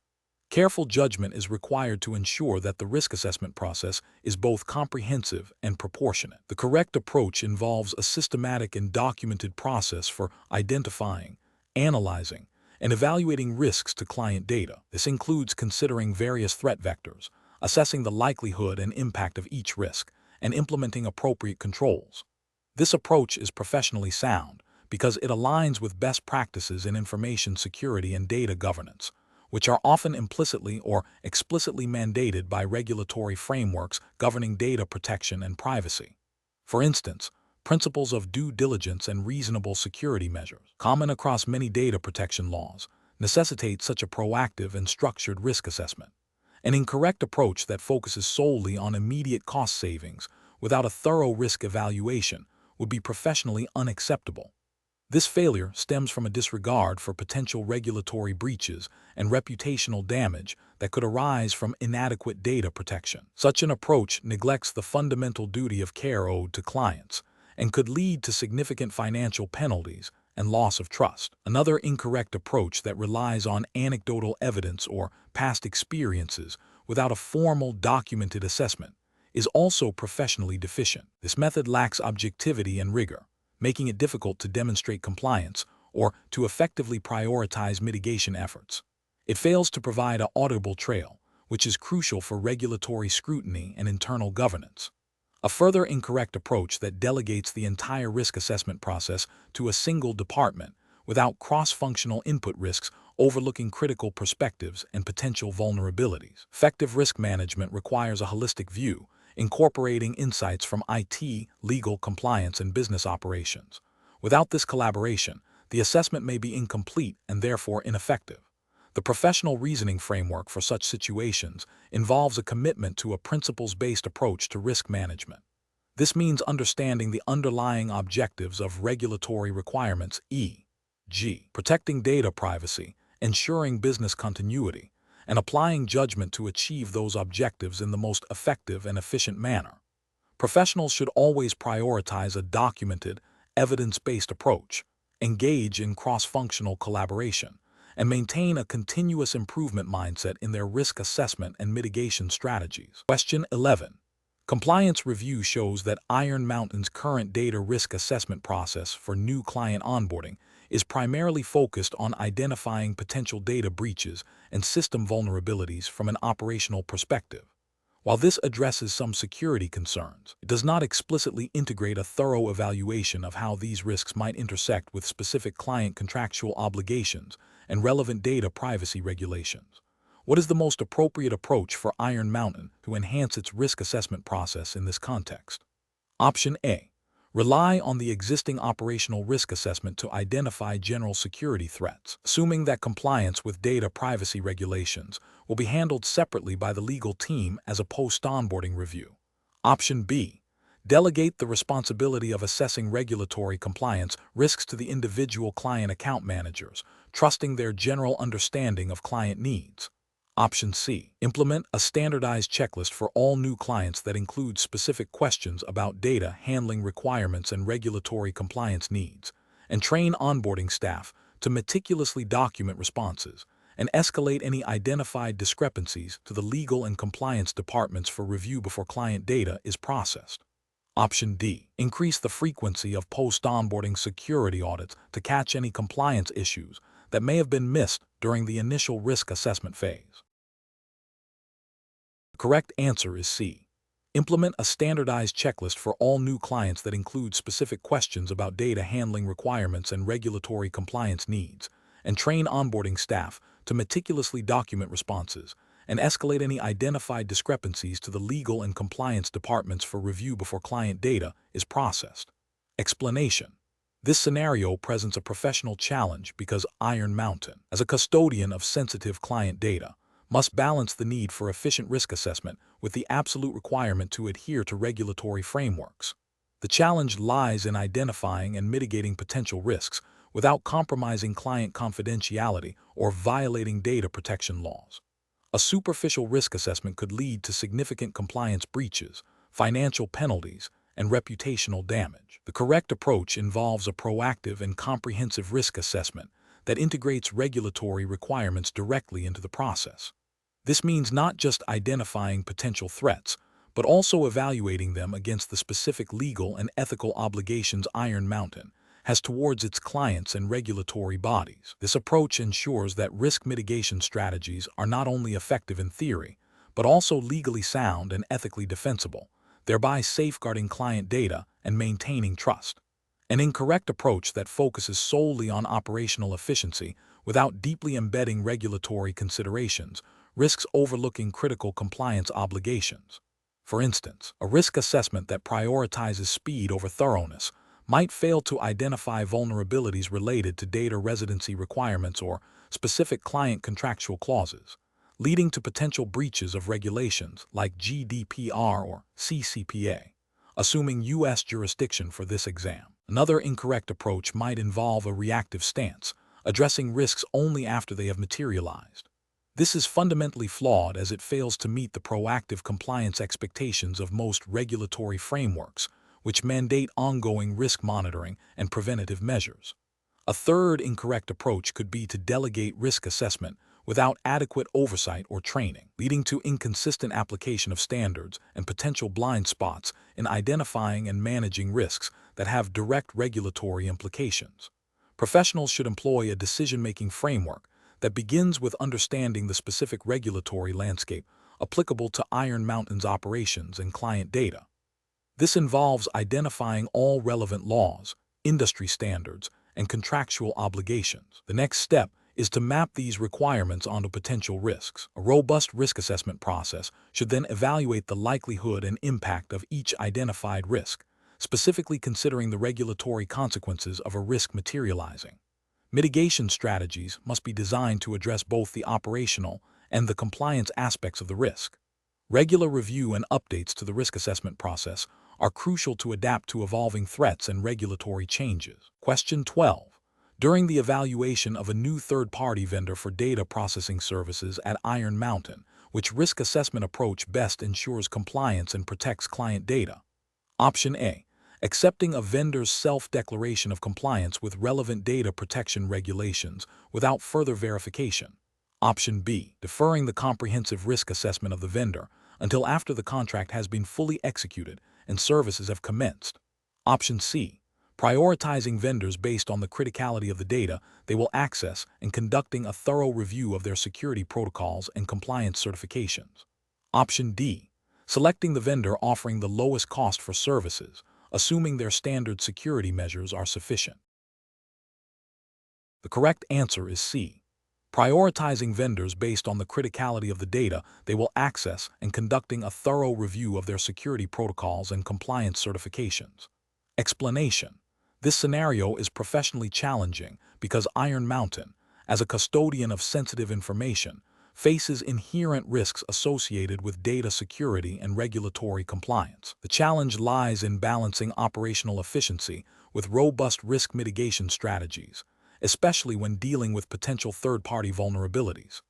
Careful judgment is required to ensure that the risk assessment process is both comprehensive and proportionate. The correct approach involves a systematic and documented process for identifying, analyzing, and evaluating risks to client data. This includes considering various threat vectors, assessing the likelihood and impact of each risk, and implementing appropriate controls. This approach is professionally sound because it aligns with best practices in information security and data governance, which are often implicitly or explicitly mandated by regulatory frameworks governing data protection and privacy. For instance, principles of due diligence and reasonable security measures, common across many data protection laws, necessitate such a proactive and structured risk assessment. An incorrect approach that focuses solely on immediate cost savings without a thorough risk evaluation would be professionally unacceptable. This failure stems from a disregard for potential regulatory breaches and reputational damage that could arise from inadequate data protection. Such an approach neglects the fundamental duty of care owed to clients and could lead to significant financial penalties and loss of trust. Another incorrect approach that relies on anecdotal evidence or past experiences without a formal documented assessment is also professionally deficient. This method lacks objectivity and rigor, making it difficult to demonstrate compliance or to effectively prioritize mitigation efforts. It fails to provide an auditable trail, which is crucial for regulatory scrutiny and internal governance. A further incorrect approach that delegates the entire risk assessment process to a single department without cross-functional input risks, overlooking critical perspectives and potential vulnerabilities. Effective risk management requires a holistic view, incorporating insights from IT, legal, compliance, and business operations. Without this collaboration, the assessment may be incomplete and therefore ineffective. The professional reasoning framework for such situations involves a commitment to a principles-based approach to risk management. This means understanding the underlying objectives of regulatory requirements, e.g., protecting data privacy, ensuring business continuity, and applying judgment to achieve those objectives in the most effective and efficient manner. Professionals should always prioritize a documented, evidence-based approach, engage in cross-functional collaboration, and maintain a continuous improvement mindset in their risk assessment and mitigation strategies. Question 11. Compliance review shows that Iron Mountain's current data risk assessment process for new client onboarding is primarily focused on identifying potential data breaches and system vulnerabilities from an operational perspective. While this addresses some security concerns, it does not explicitly integrate a thorough evaluation of how these risks might intersect with specific client contractual obligations and relevant data privacy regulations. What is the most appropriate approach for Iron Mountain to enhance its risk assessment process in this context? Option A. Rely on the existing operational risk assessment to identify general security threats, assuming that compliance with data privacy regulations will be handled separately by the legal team as a post-onboarding review. Option B. Delegate the responsibility of assessing regulatory compliance risks to the individual client account managers, trusting their general understanding of client needs. Option C. Implement a standardized checklist for all new clients that includes specific questions about data handling requirements and regulatory compliance needs, and train onboarding staff to meticulously document responses and escalate any identified discrepancies to the legal and compliance departments for review before client data is processed. Option D. Increase the frequency of post-onboarding security audits to catch any compliance issues that may have been missed during the initial risk assessment phase. The correct answer is C. Implement a standardized checklist for all new clients that includes specific questions about data handling requirements and regulatory compliance needs, and train onboarding staff to meticulously document responses and escalate any identified discrepancies to the legal and compliance departments for review before client data is processed. Explanation. This scenario presents a professional challenge because Iron Mountain, as a custodian of sensitive client data, must balance the need for efficient risk assessment with the absolute requirement to adhere to regulatory frameworks. The challenge lies in identifying and mitigating potential risks without compromising client confidentiality or violating data protection laws. A superficial risk assessment could lead to significant compliance breaches, financial penalties, and reputational damage. The correct approach involves a proactive and comprehensive risk assessment that integrates regulatory requirements directly into the process. This means not just identifying potential threats, but also evaluating them against the specific legal and ethical obligations Iron Mountain has towards its clients and regulatory bodies. This approach ensures that risk mitigation strategies are not only effective in theory, but also legally sound and ethically defensible, thereby safeguarding client data and maintaining trust. An incorrect approach that focuses solely on operational efficiency without deeply embedding regulatory considerations risks overlooking critical compliance obligations. For instance, a risk assessment that prioritizes speed over thoroughness might fail to identify vulnerabilities related to data residency requirements or specific client contractual clauses, leading to potential breaches of regulations like GDPR or CCPA, assuming U.S. jurisdiction for this exam. Another incorrect approach might involve a reactive stance, addressing risks only after they have materialized. This is fundamentally flawed as it fails to meet the proactive compliance expectations of most regulatory frameworks, which mandate ongoing risk monitoring and preventative measures. A third incorrect approach could be to delegate risk assessment without adequate oversight or training, leading to inconsistent application of standards and potential blind spots in identifying and managing risks that have direct regulatory implications. Professionals should employ a decision-making framework that begins with understanding the specific regulatory landscape applicable to Iron Mountain's operations and client data. This involves identifying all relevant laws, industry standards, and contractual obligations. The next step is to map these requirements onto potential risks. A robust risk assessment process should then evaluate the likelihood and impact of each identified risk, specifically considering the regulatory consequences of a risk materializing. Mitigation strategies must be designed to address both the operational and the compliance aspects of the risk. Regular review and updates to the risk assessment process are crucial to adapt to evolving threats and regulatory changes. Question 12. During the evaluation of a new third-party vendor for data processing services at Iron Mountain, which risk assessment approach best ensures compliance and protects client data? Option A. Accepting a vendor's self-declaration of compliance with relevant data protection regulations without further verification. Option B. Deferring the comprehensive risk assessment of the vendor until after the contract has been fully executed and services have commenced. Option C. Prioritizing vendors based on the criticality of the data they will access and conducting a thorough review of their security protocols and compliance certifications. Option D. Selecting the vendor offering the lowest cost for services, assuming their standard security measures are sufficient. The correct answer is C. Prioritizing vendors based on the criticality of the data they will access and conducting a thorough review of their security protocols and compliance certifications. Explanation: this scenario is professionally challenging because Iron Mountain, as a custodian of sensitive information, faces inherent risks associated with data security and regulatory compliance. The challenge lies in balancing operational efficiency with robust risk mitigation strategies, especially when dealing with potential third-party vulnerabilities.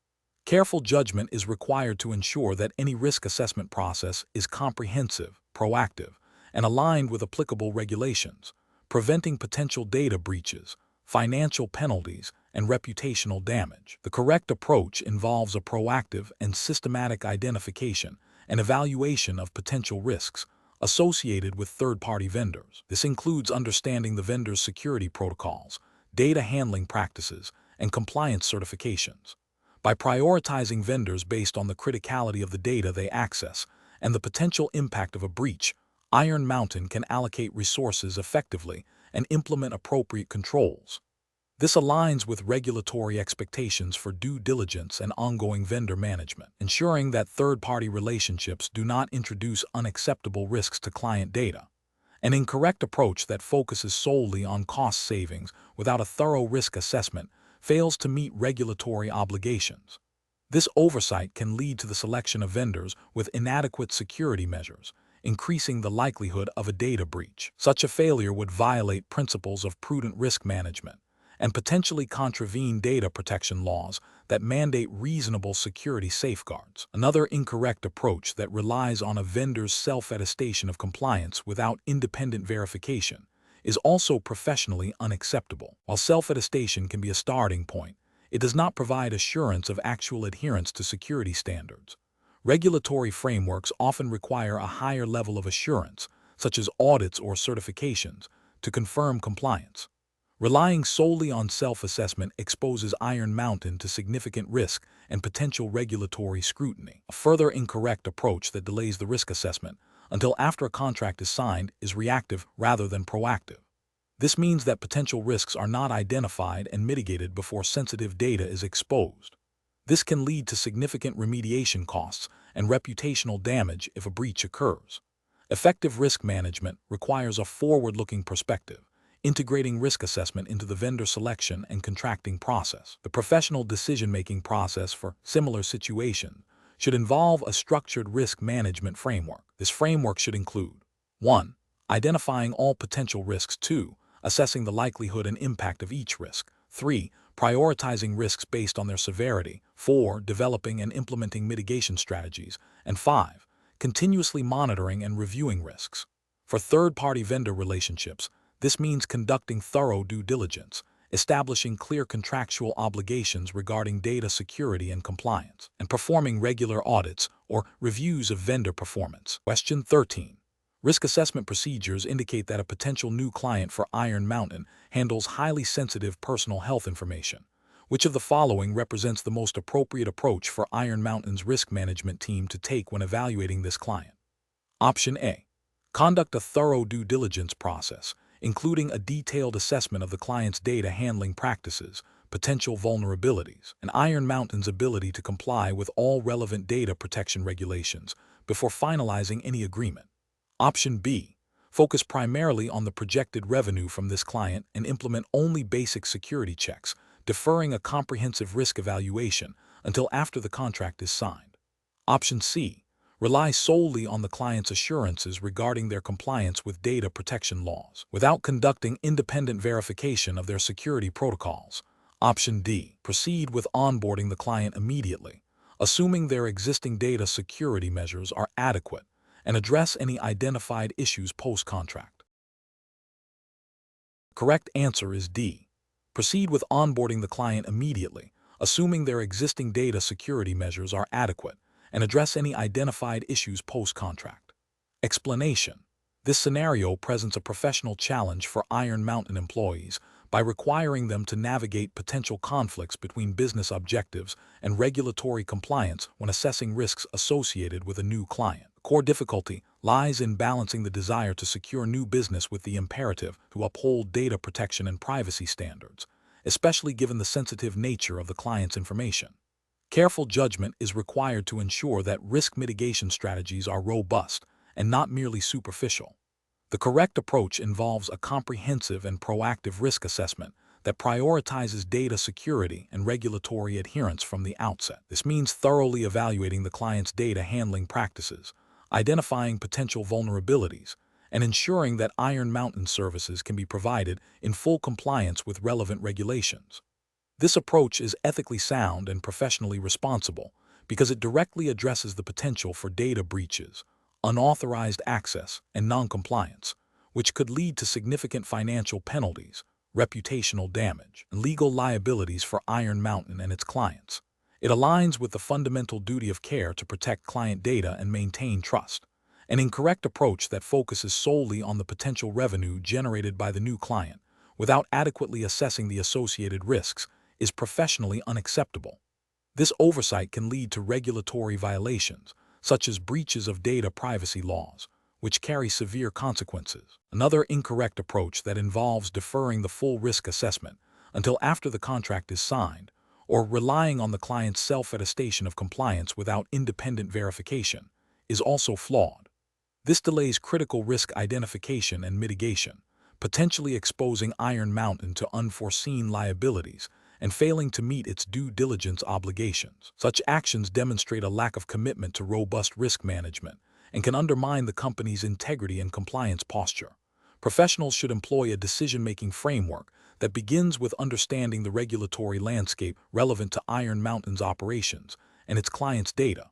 Careful judgment is required to ensure that any risk assessment process is comprehensive, proactive, and aligned with applicable regulations, preventing potential data breaches, financial penalties, and reputational damage. The correct approach involves a proactive and systematic identification and evaluation of potential risks associated with third-party vendors. This includes understanding the vendor's security protocols, data handling practices, and compliance certifications. By prioritizing vendors based on the criticality of the data they access and the potential impact of a breach, Iron Mountain can allocate resources effectively and implement appropriate controls. This aligns with regulatory expectations for due diligence and ongoing vendor management, ensuring that third-party relationships do not introduce unacceptable risks to client data. An incorrect approach that focuses solely on cost savings without a thorough risk assessment fails to meet regulatory obligations. This oversight can lead to the selection of vendors with inadequate security measures, increasing the likelihood of a data breach. Such a failure would violate principles of prudent risk management and potentially contravene data protection laws that mandate reasonable security safeguards. Another incorrect approach that relies on a vendor's self-attestation of compliance without independent verification is also professionally unacceptable. While self-attestation can be a starting point, it does not provide assurance of actual adherence to security standards. Regulatory frameworks often require a higher level of assurance, such as audits or certifications, to confirm compliance. Relying solely on self-assessment exposes Iron Mountain to significant risk and potential regulatory scrutiny. A further incorrect approach that delays the risk assessment until after a contract is signed is reactive rather than proactive. This means that potential risks are not identified and mitigated before sensitive data is exposed. This can lead to significant remediation costs and reputational damage if a breach occurs. Effective risk management requires a forward-looking perspective, integrating risk assessment into the vendor selection and contracting process. The professional decision-making process for similar situations should involve a structured risk management framework. This framework should include 1. Identifying all potential risks. 2. Assessing the likelihood and impact of each risk. 3. Prioritizing risks based on their severity. 4. Developing and implementing mitigation strategies. And 5. Continuously monitoring and reviewing risks. For third-party vendor relationships, this means conducting thorough due diligence, establishing clear contractual obligations regarding data security and compliance, and performing regular audits or reviews of vendor performance. Question 13. Risk assessment procedures indicate that a potential new client for Iron Mountain handles highly sensitive personal health information. Which of the following represents the most appropriate approach for Iron Mountain's risk management team to take when evaluating this client? Option A. Conduct a thorough due diligence process, including a detailed assessment of the client's data handling practices, potential vulnerabilities, and Iron Mountain's ability to comply with all relevant data protection regulations before finalizing any agreement. Option B. Focus primarily on the projected revenue from this client and implement only basic security checks, deferring a comprehensive risk evaluation until after the contract is signed. Option C. Rely solely on the client's assurances regarding their compliance with data protection laws, without conducting independent verification of their security protocols. Option D. Proceed with onboarding the client immediately, assuming their existing data security measures are adequate, and address any identified issues post-contract. Correct answer is D. Proceed with onboarding the client immediately, assuming their existing data security measures are adequate, and address any identified issues post-contract. Explanation. This scenario presents a professional challenge for Iron Mountain employees by requiring them to navigate potential conflicts between business objectives and regulatory compliance when assessing risks associated with a new client. The core difficulty lies in balancing the desire to secure new business with the imperative to uphold data protection and privacy standards, especially given the sensitive nature of the client's information. Careful judgment is required to ensure that risk mitigation strategies are robust and not merely superficial. The correct approach involves a comprehensive and proactive risk assessment that prioritizes data security and regulatory adherence from the outset. This means thoroughly evaluating the client's data handling practices, identifying potential vulnerabilities, and ensuring that Iron Mountain services can be provided in full compliance with relevant regulations. This approach is ethically sound and professionally responsible because it directly addresses the potential for data breaches, unauthorized access, and noncompliance, which could lead to significant financial penalties, reputational damage, and legal liabilities for Iron Mountain and its clients. It aligns with the fundamental duty of care to protect client data and maintain trust. An incorrect approach that focuses solely on the potential revenue generated by the new client without adequately assessing the associated risks is professionally unacceptable. This oversight can lead to regulatory violations, such as breaches of data privacy laws, which carry severe consequences. Another incorrect approach that involves deferring the full risk assessment until after the contract is signed, or relying on the client's self-attestation of compliance without independent verification, is also flawed. This delays critical risk identification and mitigation, potentially exposing Iron Mountain to unforeseen liabilities and failing to meet its due diligence obligations. Such actions demonstrate a lack of commitment to robust risk management and can undermine the company's integrity and compliance posture. Professionals should employ a decision-making framework that begins with understanding the regulatory landscape relevant to Iron Mountain's operations and its clients' data.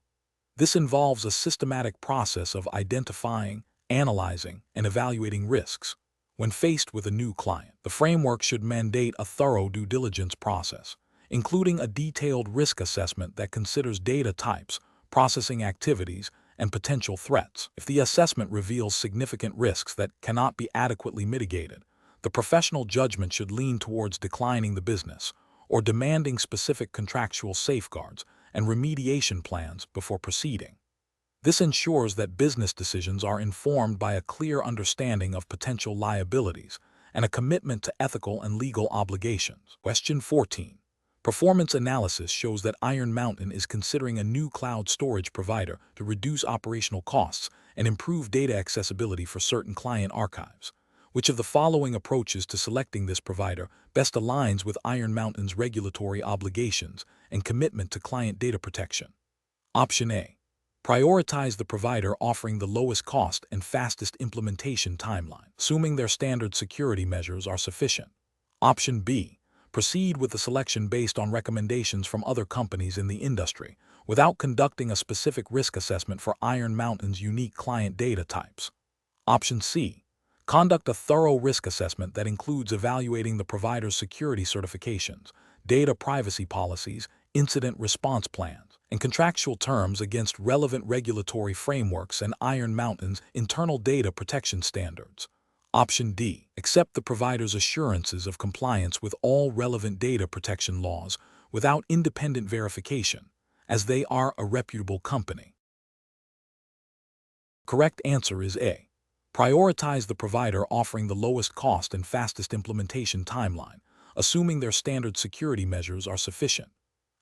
This involves a systematic process of identifying, analyzing, and evaluating risks. When faced with a new client, the framework should mandate a thorough due diligence process, including a detailed risk assessment that considers data types, processing activities, and potential threats. If the assessment reveals significant risks that cannot be adequately mitigated, the professional judgment should lean towards declining the business or demanding specific contractual safeguards and remediation plans before proceeding. This ensures that business decisions are informed by a clear understanding of potential liabilities and a commitment to ethical and legal obligations. Question 14. Performance analysis shows that Iron Mountain is considering a new cloud storage provider to reduce operational costs and improve data accessibility for certain client archives. Which of the following approaches to selecting this provider best aligns with Iron Mountain's regulatory obligations and commitment to client data protection? Option A. Prioritize the provider offering the lowest cost and fastest implementation timeline, assuming their standard security measures are sufficient. Option B. Proceed with the selection based on recommendations from other companies in the industry, without conducting a specific risk assessment for Iron Mountain's unique client data types. Option C. Conduct a thorough risk assessment that includes evaluating the provider's security certifications, data privacy policies, incident response plans, and contractual terms against relevant regulatory frameworks and Iron Mountain's internal data protection standards. Option D. Accept the provider's assurances of compliance with all relevant data protection laws without independent verification, as they are a reputable company. Correct answer is A. Prioritize the provider offering the lowest cost and fastest implementation timeline, assuming their standard security measures are sufficient.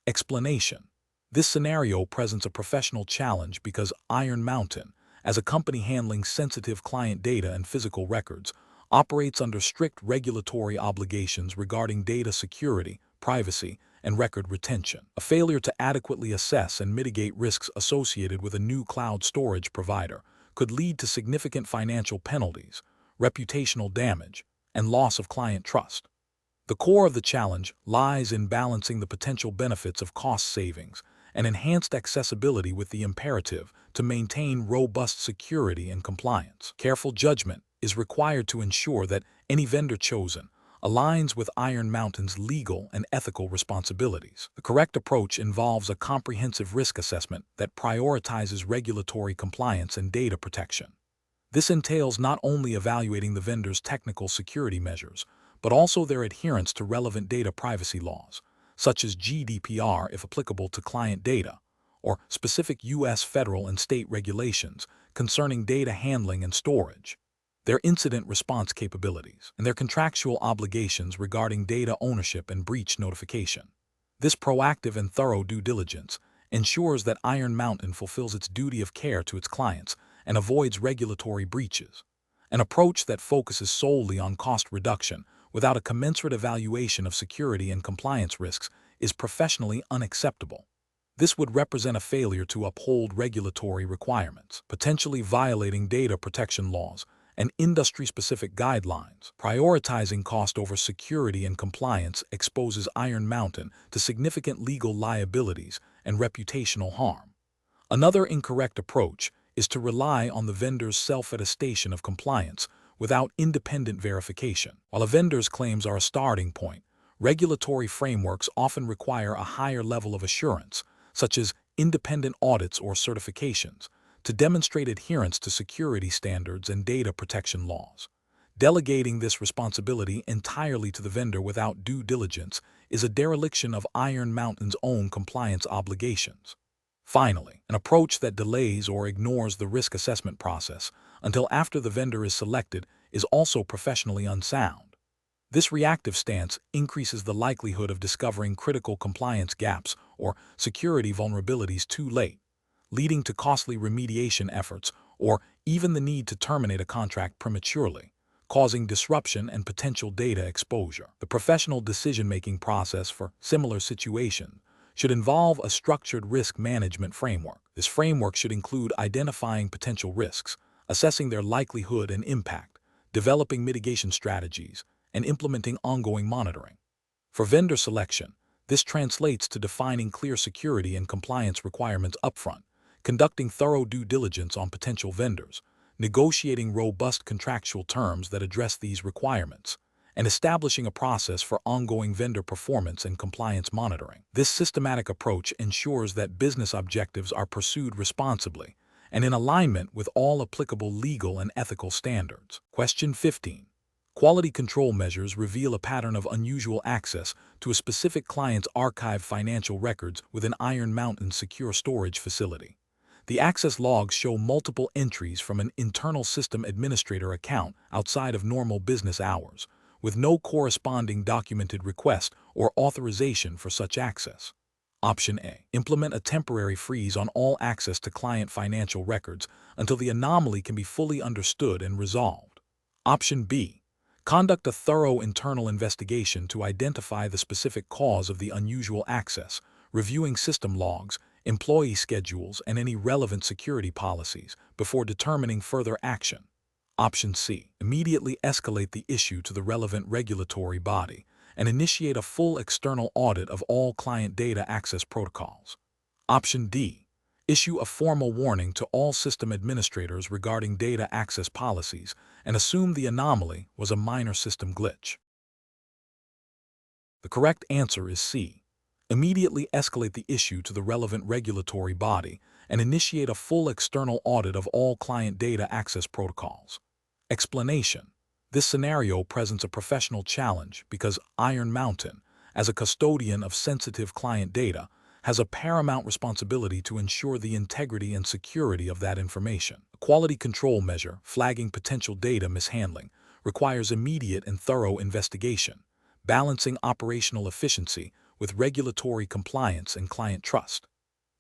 Explanation. This scenario presents a professional challenge because Iron Mountain, as a company handling sensitive client data and physical records, operates under strict regulatory obligations regarding data security, privacy, and record retention. A failure to adequately assess and mitigate risks associated with a new cloud storage provider could lead to significant financial penalties, reputational damage, and loss of client trust. The core of the challenge lies in balancing the potential benefits of cost savings and enhanced accessibility with the imperative to maintain robust security and compliance. Careful judgment is required to ensure that any vendor chosen aligns with Iron Mountain's legal and ethical responsibilities. The correct approach involves a comprehensive risk assessment that prioritizes regulatory compliance and data protection. This entails not only evaluating the vendor's technical security measures, but also their adherence to relevant data privacy laws, such as GDPR if applicable to client data, or specific U.S. federal and state regulations concerning data handling and storage, their incident response capabilities, and their contractual obligations regarding data ownership and breach notification. This proactive and thorough due diligence ensures that Iron Mountain fulfills its duty of care to its clients and avoids regulatory breaches. An approach that focuses solely on cost reduction without a commensurate evaluation of security and compliance risks is professionally unacceptable. This would represent a failure to uphold regulatory requirements, potentially violating data protection laws and industry-specific guidelines. Prioritizing cost over security and compliance exposes Iron Mountain to significant legal liabilities and reputational harm. Another incorrect approach is to rely on the vendor's self-attestation of compliance without independent verification. While a vendor's claims are a starting point, regulatory frameworks often require a higher level of assurance, such as independent audits or certifications, to demonstrate adherence to security standards and data protection laws. Delegating this responsibility entirely to the vendor without due diligence is a dereliction of Iron Mountain's own compliance obligations. Finally, an approach that delays or ignores the risk assessment process until after the vendor is selected is also professionally unsound. This reactive stance increases the likelihood of discovering critical compliance gaps or security vulnerabilities too late, leading to costly remediation efforts or even the need to terminate a contract prematurely, causing disruption and potential data exposure. The professional decision-making process for similar situations should involve a structured risk management framework. This framework should include identifying potential risks, assessing their likelihood and impact, developing mitigation strategies, and implementing ongoing monitoring. For vendor selection, this translates to defining clear security and compliance requirements upfront, conducting thorough due diligence on potential vendors, negotiating robust contractual terms that address these requirements, and establishing a process for ongoing vendor performance and compliance monitoring. This systematic approach ensures that business objectives are pursued responsibly and in alignment with all applicable legal and ethical standards. Question 15. Quality control measures reveal a pattern of unusual access to a specific client's archived financial records within Iron Mountain's secure storage facility. The access logs show multiple entries from an internal system administrator account outside of normal business hours, with no corresponding documented request or authorization for such access. Option A. Implement a temporary freeze on all access to client financial records until the anomaly can be fully understood and resolved. Option B. Conduct a thorough internal investigation to identify the specific cause of the unusual access, reviewing system logs, employee schedules, and any relevant security policies before determining further action. Option C. Immediately escalate the issue to the relevant regulatory body and initiate a full external audit of all client data access protocols. Option D. Issue a formal warning to all system administrators regarding data access policies and assume the anomaly was a minor system glitch. The correct answer is C. Immediately escalate the issue to the relevant regulatory body and initiate a full external audit of all client data access protocols. Explanation. This scenario presents a professional challenge because Iron Mountain, as a custodian of sensitive client data, has a paramount responsibility to ensure the integrity and security of that information. A quality control measure, flagging potential data mishandling, requires immediate and thorough investigation, balancing operational efficiency with regulatory compliance and client trust.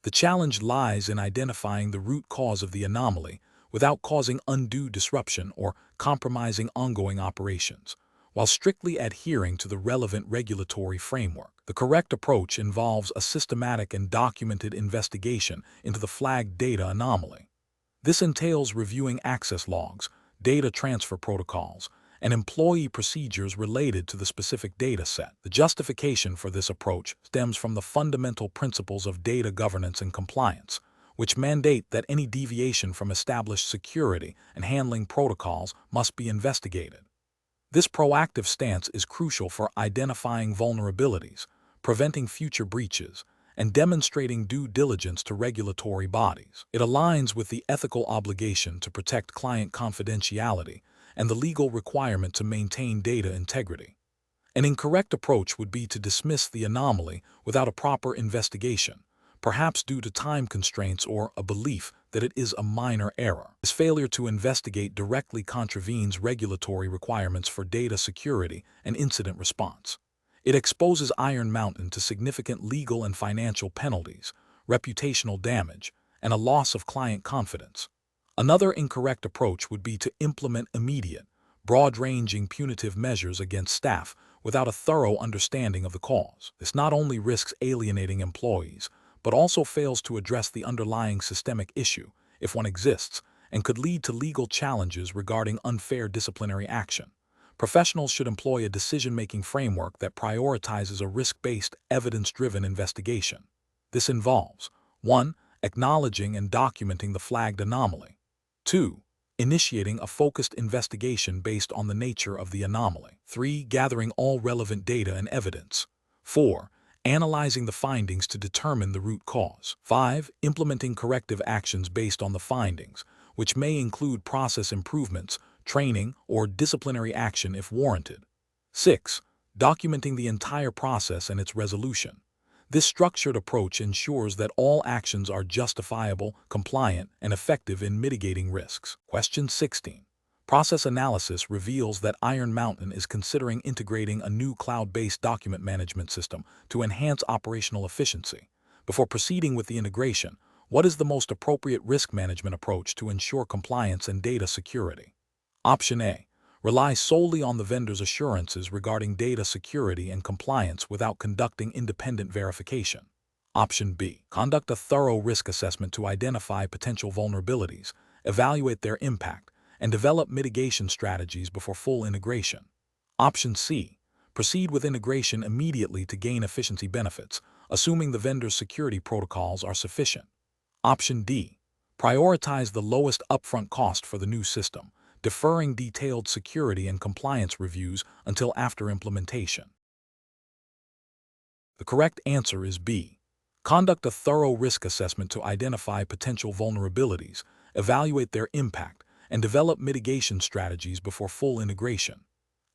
The challenge lies in identifying the root cause of the anomaly without causing undue disruption or compromising ongoing operations, while strictly adhering to the relevant regulatory framework. The correct approach involves a systematic and documented investigation into the flagged data anomaly. This entails reviewing access logs, data transfer protocols, and employee procedures related to the specific data set. The justification for this approach stems from the fundamental principles of data governance and compliance, which mandate that any deviation from established security and handling protocols must be investigated. This proactive stance is crucial for identifying vulnerabilities, preventing future breaches, and demonstrating due diligence to regulatory bodies. It aligns with the ethical obligation to protect client confidentiality and the legal requirement to maintain data integrity. An incorrect approach would be to dismiss the anomaly without a proper investigation, perhaps due to time constraints or a belief that it is a minor error. This failure to investigate directly contravenes regulatory requirements for data security and incident response. It exposes Iron Mountain to significant legal and financial penalties, reputational damage, and a loss of client confidence. Another incorrect approach would be to implement immediate, broad-ranging punitive measures against staff without a thorough understanding of the cause. This not only risks alienating employees, but also fails to address the underlying systemic issue, if one exists, and could lead to legal challenges regarding unfair disciplinary action. Professionals should employ a decision-making framework that prioritizes a risk-based, evidence-driven investigation. This involves 1. Acknowledging and documenting the flagged anomaly. 2. Initiating a focused investigation based on the nature of the anomaly. 3. Gathering all relevant data and evidence. 4. Analyzing the findings to determine the root cause. 5. Implementing corrective actions based on the findings, which may include process improvements, training, or disciplinary action if warranted. 6. Documenting the entire process and its resolution. This structured approach ensures that all actions are justifiable, compliant, and effective in mitigating risks. Question 16. Process analysis reveals that Iron Mountain is considering integrating a new cloud-based document management system to enhance operational efficiency. Before proceeding with the integration, what is the most appropriate risk management approach to ensure compliance and data security? Option A. Rely solely on the vendor's assurances regarding data security and compliance without conducting independent verification. Option B. Conduct a thorough risk assessment to identify potential vulnerabilities, evaluate their impact, and develop mitigation strategies before full integration. Option C. Proceed with integration immediately to gain efficiency benefits, assuming the vendor's security protocols are sufficient. Option D. Prioritize the lowest upfront cost for the new system, deferring detailed security and compliance reviews until after implementation. The correct answer is B. Conduct a thorough risk assessment to identify potential vulnerabilities, evaluate their impact, and develop mitigation strategies before full integration.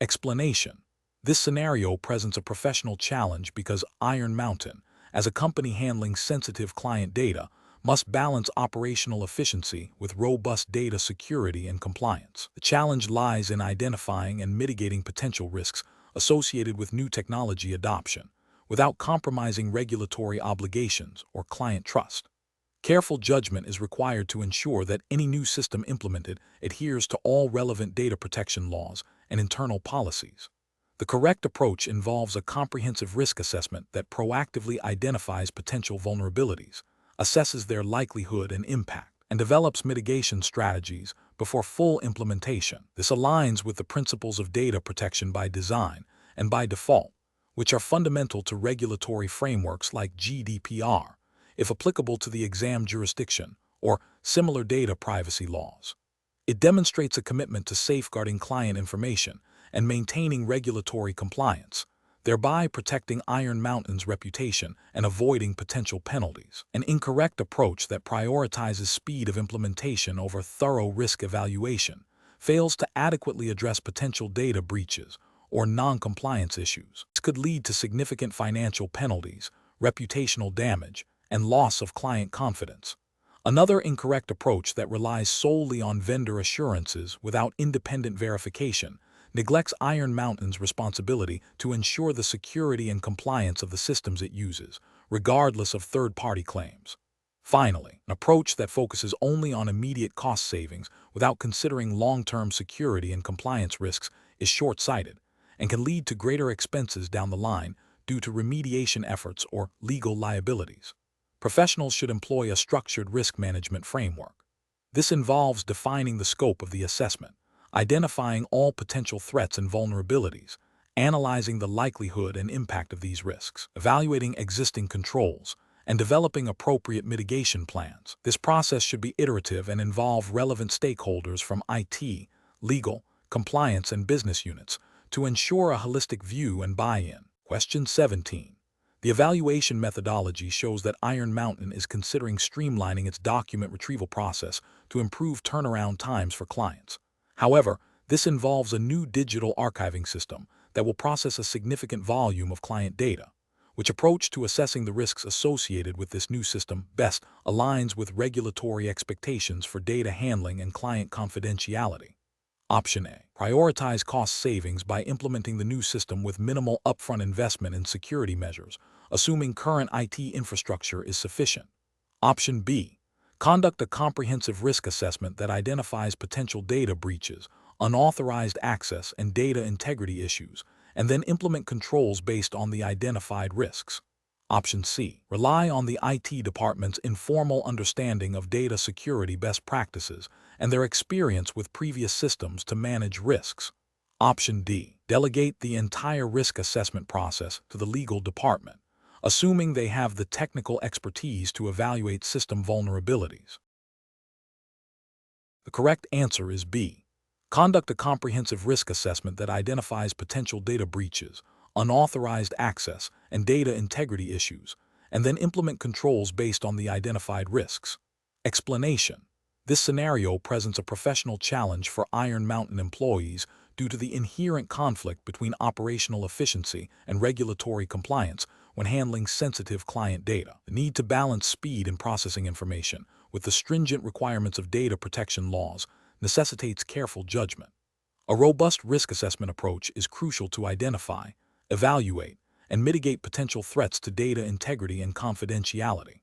Explanation. This scenario presents a professional challenge because Iron Mountain, as a company handling sensitive client data, must balance operational efficiency with robust data security and compliance. The challenge lies in identifying and mitigating potential risks associated with new technology adoption, without compromising regulatory obligations or client trust. Careful judgment is required to ensure that any new system implemented adheres to all relevant data protection laws and internal policies. The correct approach involves a comprehensive risk assessment that proactively identifies potential vulnerabilities, assesses their likelihood and impact, and develops mitigation strategies before full implementation. This aligns with the principles of data protection by design and by default, which are fundamental to regulatory frameworks like GDPR, if applicable to the exam jurisdiction, or similar data privacy laws. It demonstrates a commitment to safeguarding client information and maintaining regulatory compliance, thereby protecting Iron Mountain's reputation and avoiding potential penalties. An incorrect approach that prioritizes speed of implementation over thorough risk evaluation fails to adequately address potential data breaches or non-compliance issues. This could lead to significant financial penalties, reputational damage, and loss of client confidence. Another incorrect approach that relies solely on vendor assurances without independent verification neglects Iron Mountain's responsibility to ensure the security and compliance of the systems it uses, regardless of third-party claims. Finally, an approach that focuses only on immediate cost savings without considering long-term security and compliance risks is short-sighted and can lead to greater expenses down the line due to remediation efforts or legal liabilities. Professionals should employ a structured risk management framework. This involves defining the scope of the assessment, identifying all potential threats and vulnerabilities, analyzing the likelihood and impact of these risks, evaluating existing controls, and developing appropriate mitigation plans. This process should be iterative and involve relevant stakeholders from IT, legal, compliance, and business units to ensure a holistic view and buy-in. Question 17. The evaluation methodology shows that Iron Mountain is considering streamlining its document retrieval process to improve turnaround times for clients. However, this involves a new digital archiving system that will process a significant volume of client data. Which approach to assessing the risks associated with this new system best aligns with regulatory expectations for data handling and client confidentiality? Option A. Prioritize cost savings by implementing the new system with minimal upfront investment in security measures, assuming current IT infrastructure is sufficient. Option B. Conduct a comprehensive risk assessment that identifies potential data breaches, unauthorized access, and data integrity issues, and then implement controls based on the identified risks. Option C. Rely on the IT department's informal understanding of data security best practices and their experience with previous systems to manage risks. Option D. Delegate the entire risk assessment process to the legal department, assuming they have the technical expertise to evaluate system vulnerabilities. The correct answer is B. Conduct a comprehensive risk assessment that identifies potential data breaches, unauthorized access, and data integrity issues, and then implement controls based on the identified risks. Explanation. This scenario presents a professional challenge for Iron Mountain employees due to the inherent conflict between operational efficiency and regulatory compliance when handling sensitive client data. The need to balance speed in processing information with the stringent requirements of data protection laws necessitates careful judgment. A robust risk assessment approach is crucial to identify, evaluate, and mitigate potential threats to data integrity and confidentiality.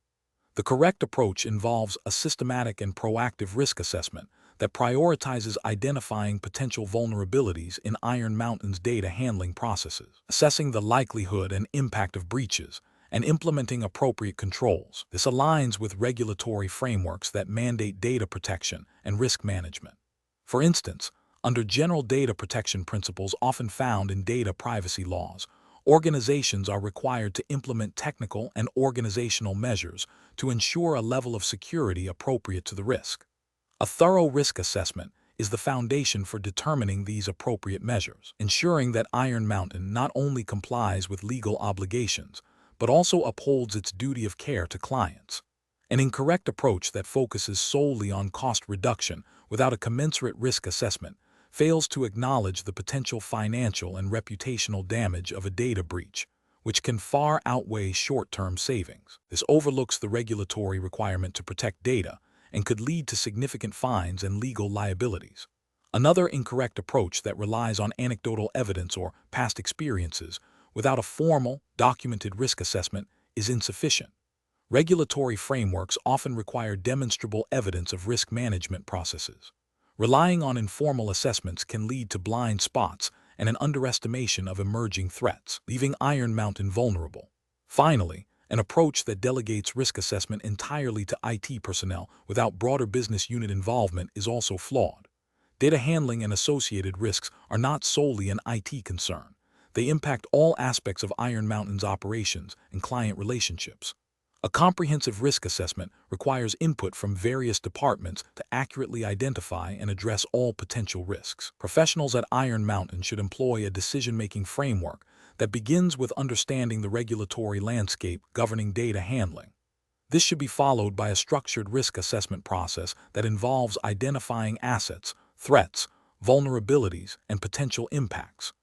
The correct approach involves a systematic and proactive risk assessment that prioritizes identifying potential vulnerabilities in Iron Mountain's data handling processes, assessing the likelihood and impact of breaches, and implementing appropriate controls. This aligns with regulatory frameworks that mandate data protection and risk management. For instance, Under general data protection principles often found in data privacy laws, organizations are required to implement technical and organizational measures to ensure a level of security appropriate to the risk. A thorough risk assessment is the foundation for determining these appropriate measures, ensuring that Iron Mountain not only complies with legal obligations, but also upholds its duty of care to clients. An incorrect approach that focuses solely on cost reduction without a commensurate risk assessment fails to acknowledge the potential financial and reputational damage of a data breach, which can far outweigh short-term savings. This overlooks the regulatory requirement to protect data and could lead to significant fines and legal liabilities. Another incorrect approach that relies on anecdotal evidence or past experiences without a formal, documented risk assessment is insufficient. Regulatory frameworks often require demonstrable evidence of risk management processes. Relying on informal assessments can lead to blind spots and an underestimation of emerging threats, leaving Iron Mountain vulnerable. Finally, an approach that delegates risk assessment entirely to IT personnel without broader business unit involvement is also flawed. Data handling and associated risks are not solely an IT concern. They impact all aspects of Iron Mountain's operations and client relationships. A comprehensive risk assessment requires input from various departments to accurately identify and address all potential risks. Professionals at Iron Mountain should employ a decision-making framework that begins with understanding the regulatory landscape governing data handling. This should be followed by a structured risk assessment process that involves identifying assets, threats, vulnerabilities, and potential impacts.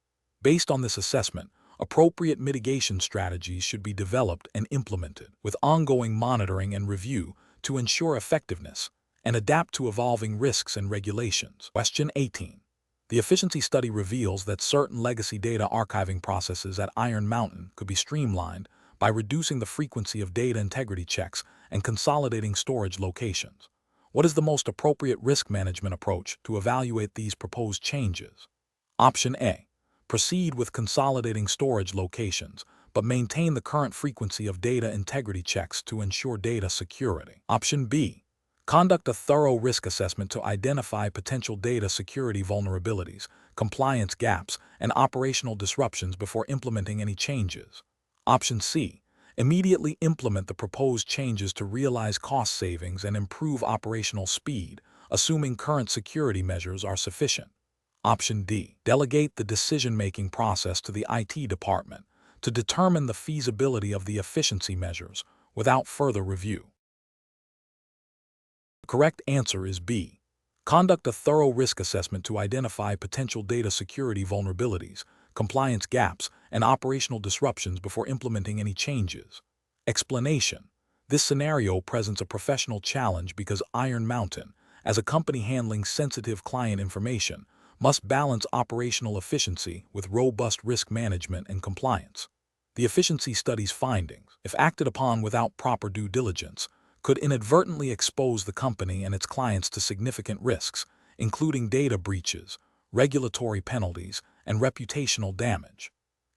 Based on this assessment, appropriate mitigation strategies should be developed and implemented, with ongoing monitoring and review to ensure effectiveness and adapt to evolving risks and regulations. Question 18. The efficiency study reveals that certain legacy data archiving processes at Iron Mountain could be streamlined by reducing the frequency of data integrity checks and consolidating storage locations. What is the most appropriate risk management approach to evaluate these proposed changes? Option A. Proceed with consolidating storage locations, but maintain the current frequency of data integrity checks to ensure data security. Option B. Conduct a thorough risk assessment to identify potential data security vulnerabilities, compliance gaps, and operational disruptions before implementing any changes. Option C. Immediately implement the proposed changes to realize cost savings and improve operational speed, assuming current security measures are sufficient. Option D. Delegate the decision-making process to the IT department to determine the feasibility of the efficiency measures without further review. The correct answer is B. Conduct a thorough risk assessment to identify potential data security vulnerabilities, compliance gaps, and operational disruptions before implementing any changes. Explanation. This scenario presents a professional challenge because Iron Mountain, as a company handling sensitive client information, must balance operational efficiency with robust risk management and compliance. The efficiency study's findings, if acted upon without proper due diligence, could inadvertently expose the company and its clients to significant risks, including data breaches, regulatory penalties, and reputational damage.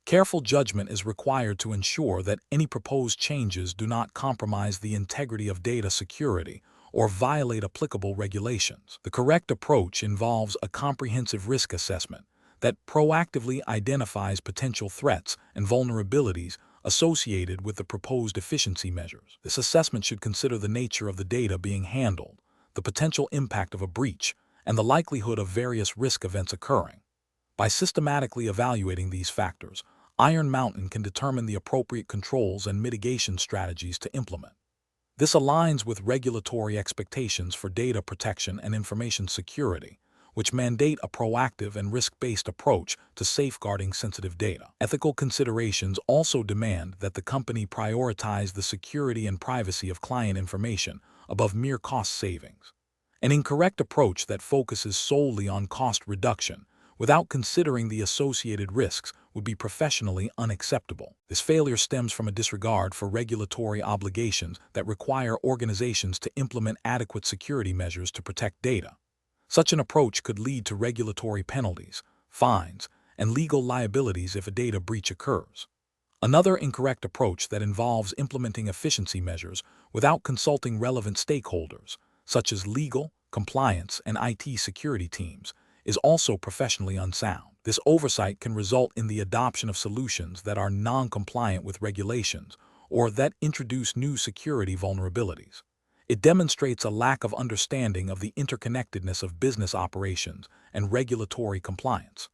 Careful judgment is required to ensure that any proposed changes do not compromise the integrity of data security or violate applicable regulations. The correct approach involves a comprehensive risk assessment that proactively identifies potential threats and vulnerabilities associated with the proposed efficiency measures. This assessment should consider the nature of the data being handled, the potential impact of a breach, and the likelihood of various risk events occurring. By systematically evaluating these factors, Iron Mountain can determine the appropriate controls and mitigation strategies to implement. This aligns with regulatory expectations for data protection and information security, which mandate a proactive and risk-based approach to safeguarding sensitive data. Ethical considerations also demand that the company prioritize the security and privacy of client information above mere cost savings. An incorrect approach that focuses solely on cost reduction without considering the associated risks would be professionally unacceptable. This failure stems from a disregard for regulatory obligations that require organizations to implement adequate security measures to protect data. Such an approach could lead to regulatory penalties, fines, and legal liabilities if a data breach occurs. Another incorrect approach that involves implementing efficiency measures without consulting relevant stakeholders, such as legal, compliance, and IT security teams, is also professionally unsound. This oversight can result in the adoption of solutions that are non-compliant with regulations or that introduce new security vulnerabilities. It demonstrates a lack of understanding of the interconnectedness of business operations and regulatory compliance.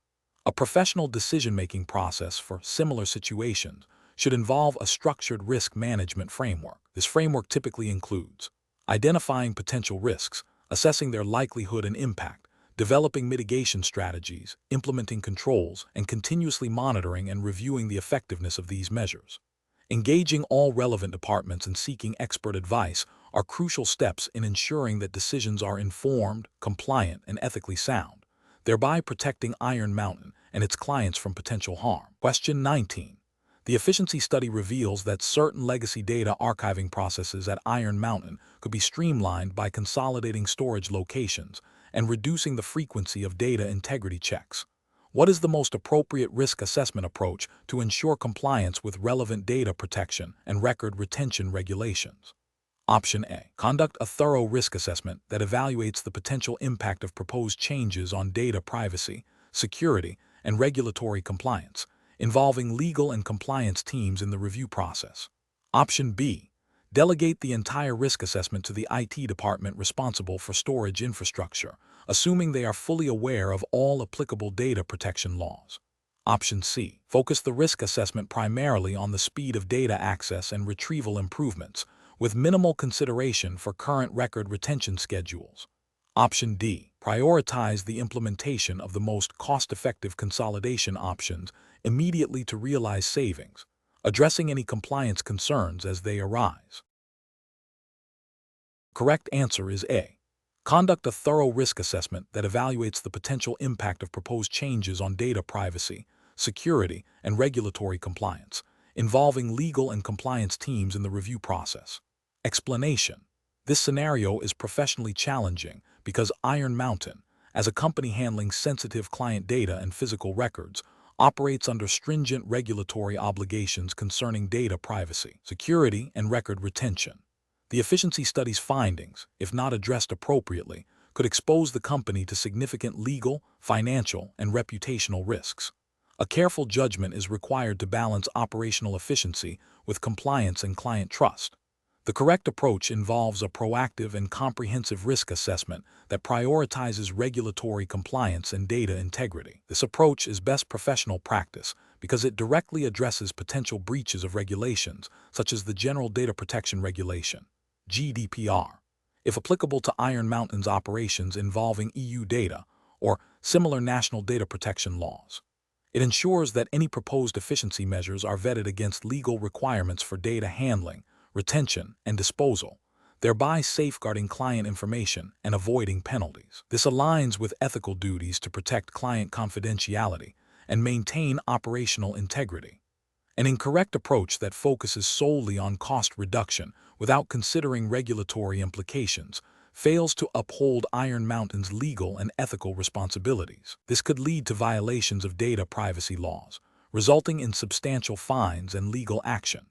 A professional decision-making process for similar situations should involve a structured risk management framework. This framework typically includes identifying potential risks, assessing their likelihood and impact, developing mitigation strategies, implementing controls, and continuously monitoring and reviewing the effectiveness of these measures. Engaging all relevant departments and seeking expert advice are crucial steps in ensuring that decisions are informed, compliant, and ethically sound, thereby protecting Iron Mountain and its clients from potential harm. Question 19. The efficiency study reveals that certain legacy data archiving processes at Iron Mountain could be streamlined by consolidating storage locations and reducing the frequency of data integrity checks. What is the most appropriate risk assessment approach to ensure compliance with relevant data protection and record retention regulations? Option A. Conduct a thorough risk assessment that evaluates the potential impact of proposed changes on data privacy, security, and regulatory compliance, involving legal and compliance teams in the review process. Option B. Delegate the entire risk assessment to the IT department responsible for storage infrastructure, assuming they are fully aware of all applicable data protection laws. Option C. Focus the risk assessment primarily on the speed of data access and retrieval improvements, with minimal consideration for current record retention schedules. Option D. Prioritize the implementation of the most cost-effective consolidation options immediately to realize savings, addressing any compliance concerns as they arise. Correct answer is A. Conduct a thorough risk assessment that evaluates the potential impact of proposed changes on data privacy, security, and regulatory compliance, involving legal and compliance teams in the review process. Explanation. This scenario is professionally challenging because Iron Mountain, as a company handling sensitive client data and physical records, operates under stringent regulatory obligations concerning data privacy, security, and record retention. The efficiency study's findings, if not addressed appropriately, could expose the company to significant legal, financial, and reputational risks. A careful judgment is required to balance operational efficiency with compliance and client trust. The correct approach involves a proactive and comprehensive risk assessment that prioritizes regulatory compliance and data integrity. This approach is best professional practice because it directly addresses potential breaches of regulations such as the General Data Protection Regulation, GDPR, if applicable to Iron Mountain's operations involving EU data or similar national data protection laws. It ensures that any proposed efficiency measures are vetted against legal requirements for data handling, retention, and disposal, thereby safeguarding client information and avoiding penalties. This aligns with ethical duties to protect client confidentiality and maintain operational integrity. An incorrect approach that focuses solely on cost reduction without considering regulatory implications fails to uphold Iron Mountain's legal and ethical responsibilities. This could lead to violations of data privacy laws, resulting in substantial fines and legal action.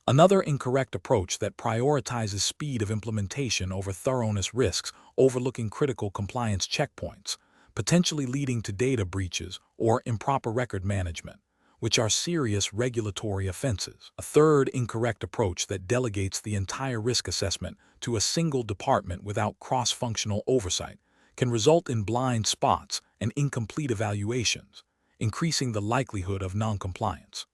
Another incorrect approach that prioritizes speed of implementation over thoroughness risks overlooking critical compliance checkpoints, potentially leading to data breaches or improper record management, which are serious regulatory offenses. A third incorrect approach that delegates the entire risk assessment to a single department without cross-functional oversight can result in blind spots and incomplete evaluations, increasing the likelihood of noncompliance.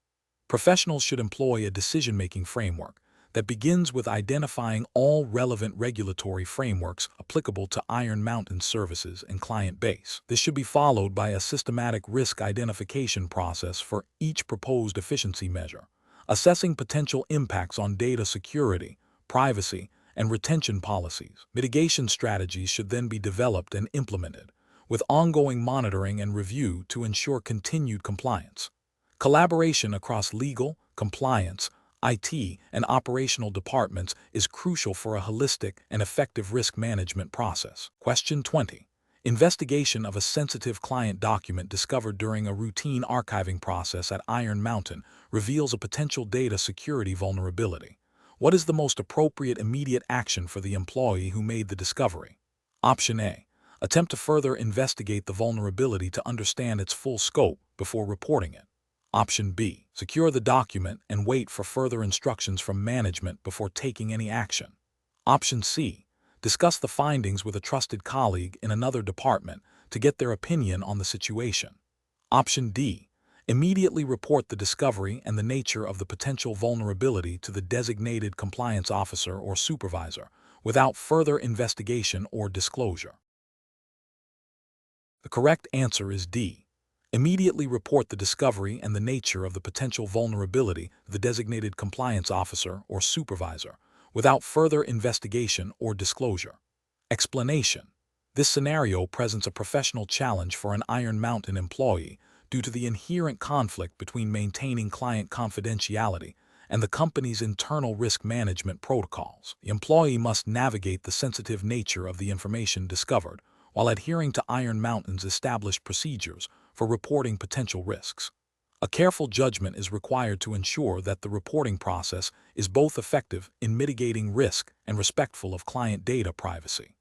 Professionals should employ a decision-making framework that begins with identifying all relevant regulatory frameworks applicable to Iron Mountain services and client base. This should be followed by a systematic risk identification process for each proposed efficiency measure, assessing potential impacts on data security, privacy, and retention policies. Mitigation strategies should then be developed and implemented, with ongoing monitoring and review to ensure continued compliance. Collaboration across legal, compliance, IT, and operational departments is crucial for a holistic and effective risk management process. Question 20. Investigation of a sensitive client document discovered during a routine archiving process at Iron Mountain reveals a potential data security vulnerability. What is the most appropriate immediate action for the employee who made the discovery? Option A. Attempt to further investigate the vulnerability to understand its full scope before reporting it. Option B. Secure the document and wait for further instructions from management before taking any action. Option C. Discuss the findings with a trusted colleague in another department to get their opinion on the situation. Option D. Immediately report the discovery and the nature of the potential vulnerability to the designated compliance officer or supervisor without further investigation or disclosure. The correct answer is D. Immediately report the discovery and the nature of the potential vulnerability to the designated compliance officer or supervisor without further investigation or disclosure. Explanation. This scenario presents a professional challenge for an Iron Mountain employee due to the inherent conflict between maintaining client confidentiality and the company's internal risk management protocols. The employee must navigate the sensitive nature of the information discovered while adhering to Iron Mountain's established procedures for reporting potential risks. A careful judgment is required to ensure that the reporting process is both effective in mitigating risk and respectful of client data privacy.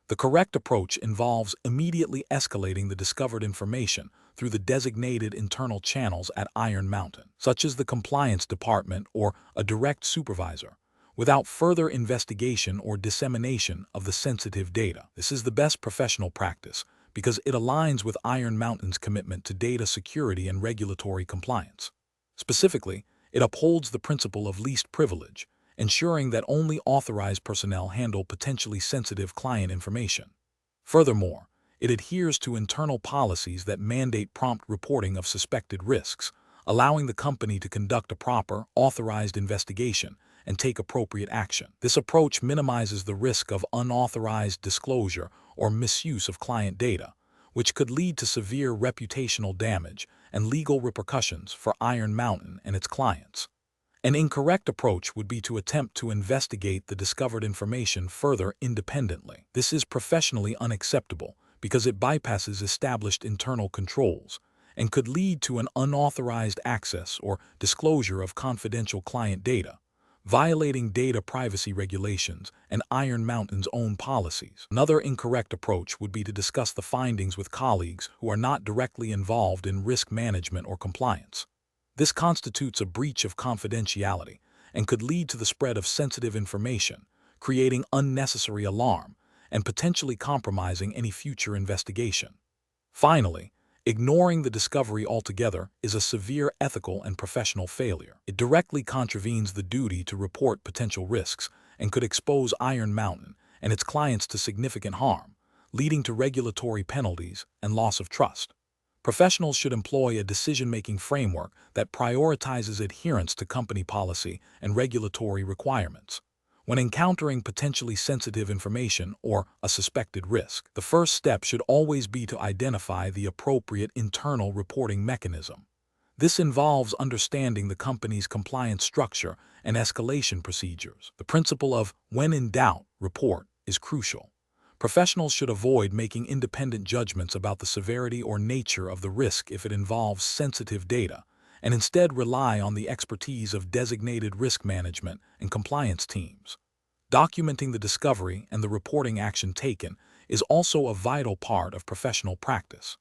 The correct approach involves immediately escalating the discovered information through the designated internal channels at Iron Mountain, such as the compliance department or a direct supervisor, without further investigation or dissemination of the sensitive data. This is the best professional practice because it aligns with Iron Mountain's commitment to data security and regulatory compliance. Specifically, it upholds the principle of least privilege, ensuring that only authorized personnel handle potentially sensitive client information. Furthermore, it adheres to internal policies that mandate prompt reporting of suspected risks, allowing the company to conduct a proper, authorized investigation and take appropriate action. This approach minimizes the risk of unauthorized disclosure or misuse of client data, which could lead to severe reputational damage and legal repercussions for Iron Mountain and its clients. An incorrect approach would be to attempt to investigate the discovered information further independently. This is professionally unacceptable because it bypasses established internal controls and could lead to an unauthorized access or disclosure of confidential client data, violating data privacy regulations and Iron Mountain's own policies. Another incorrect approach would be to discuss the findings with colleagues who are not directly involved in risk management or compliance. This constitutes a breach of confidentiality and could lead to the spread of sensitive information, creating unnecessary alarm and potentially compromising any future investigation. Finally, ignoring the discovery altogether is a severe ethical and professional failure. It directly contravenes the duty to report potential risks and could expose Iron Mountain and its clients to significant harm, leading to regulatory penalties and loss of trust. Professionals should employ a decision-making framework that prioritizes adherence to company policy and regulatory requirements. When encountering potentially sensitive information or a suspected risk, the first step should always be to identify the appropriate internal reporting mechanism. This involves understanding the company's compliance structure and escalation procedures. The principle of when in doubt, report is crucial. Professionals should avoid making independent judgments about the severity or nature of the risk if it involves sensitive data, and instead rely on the expertise of designated risk management and compliance teams. Documenting the discovery and the reporting action taken is also a vital part of professional practice.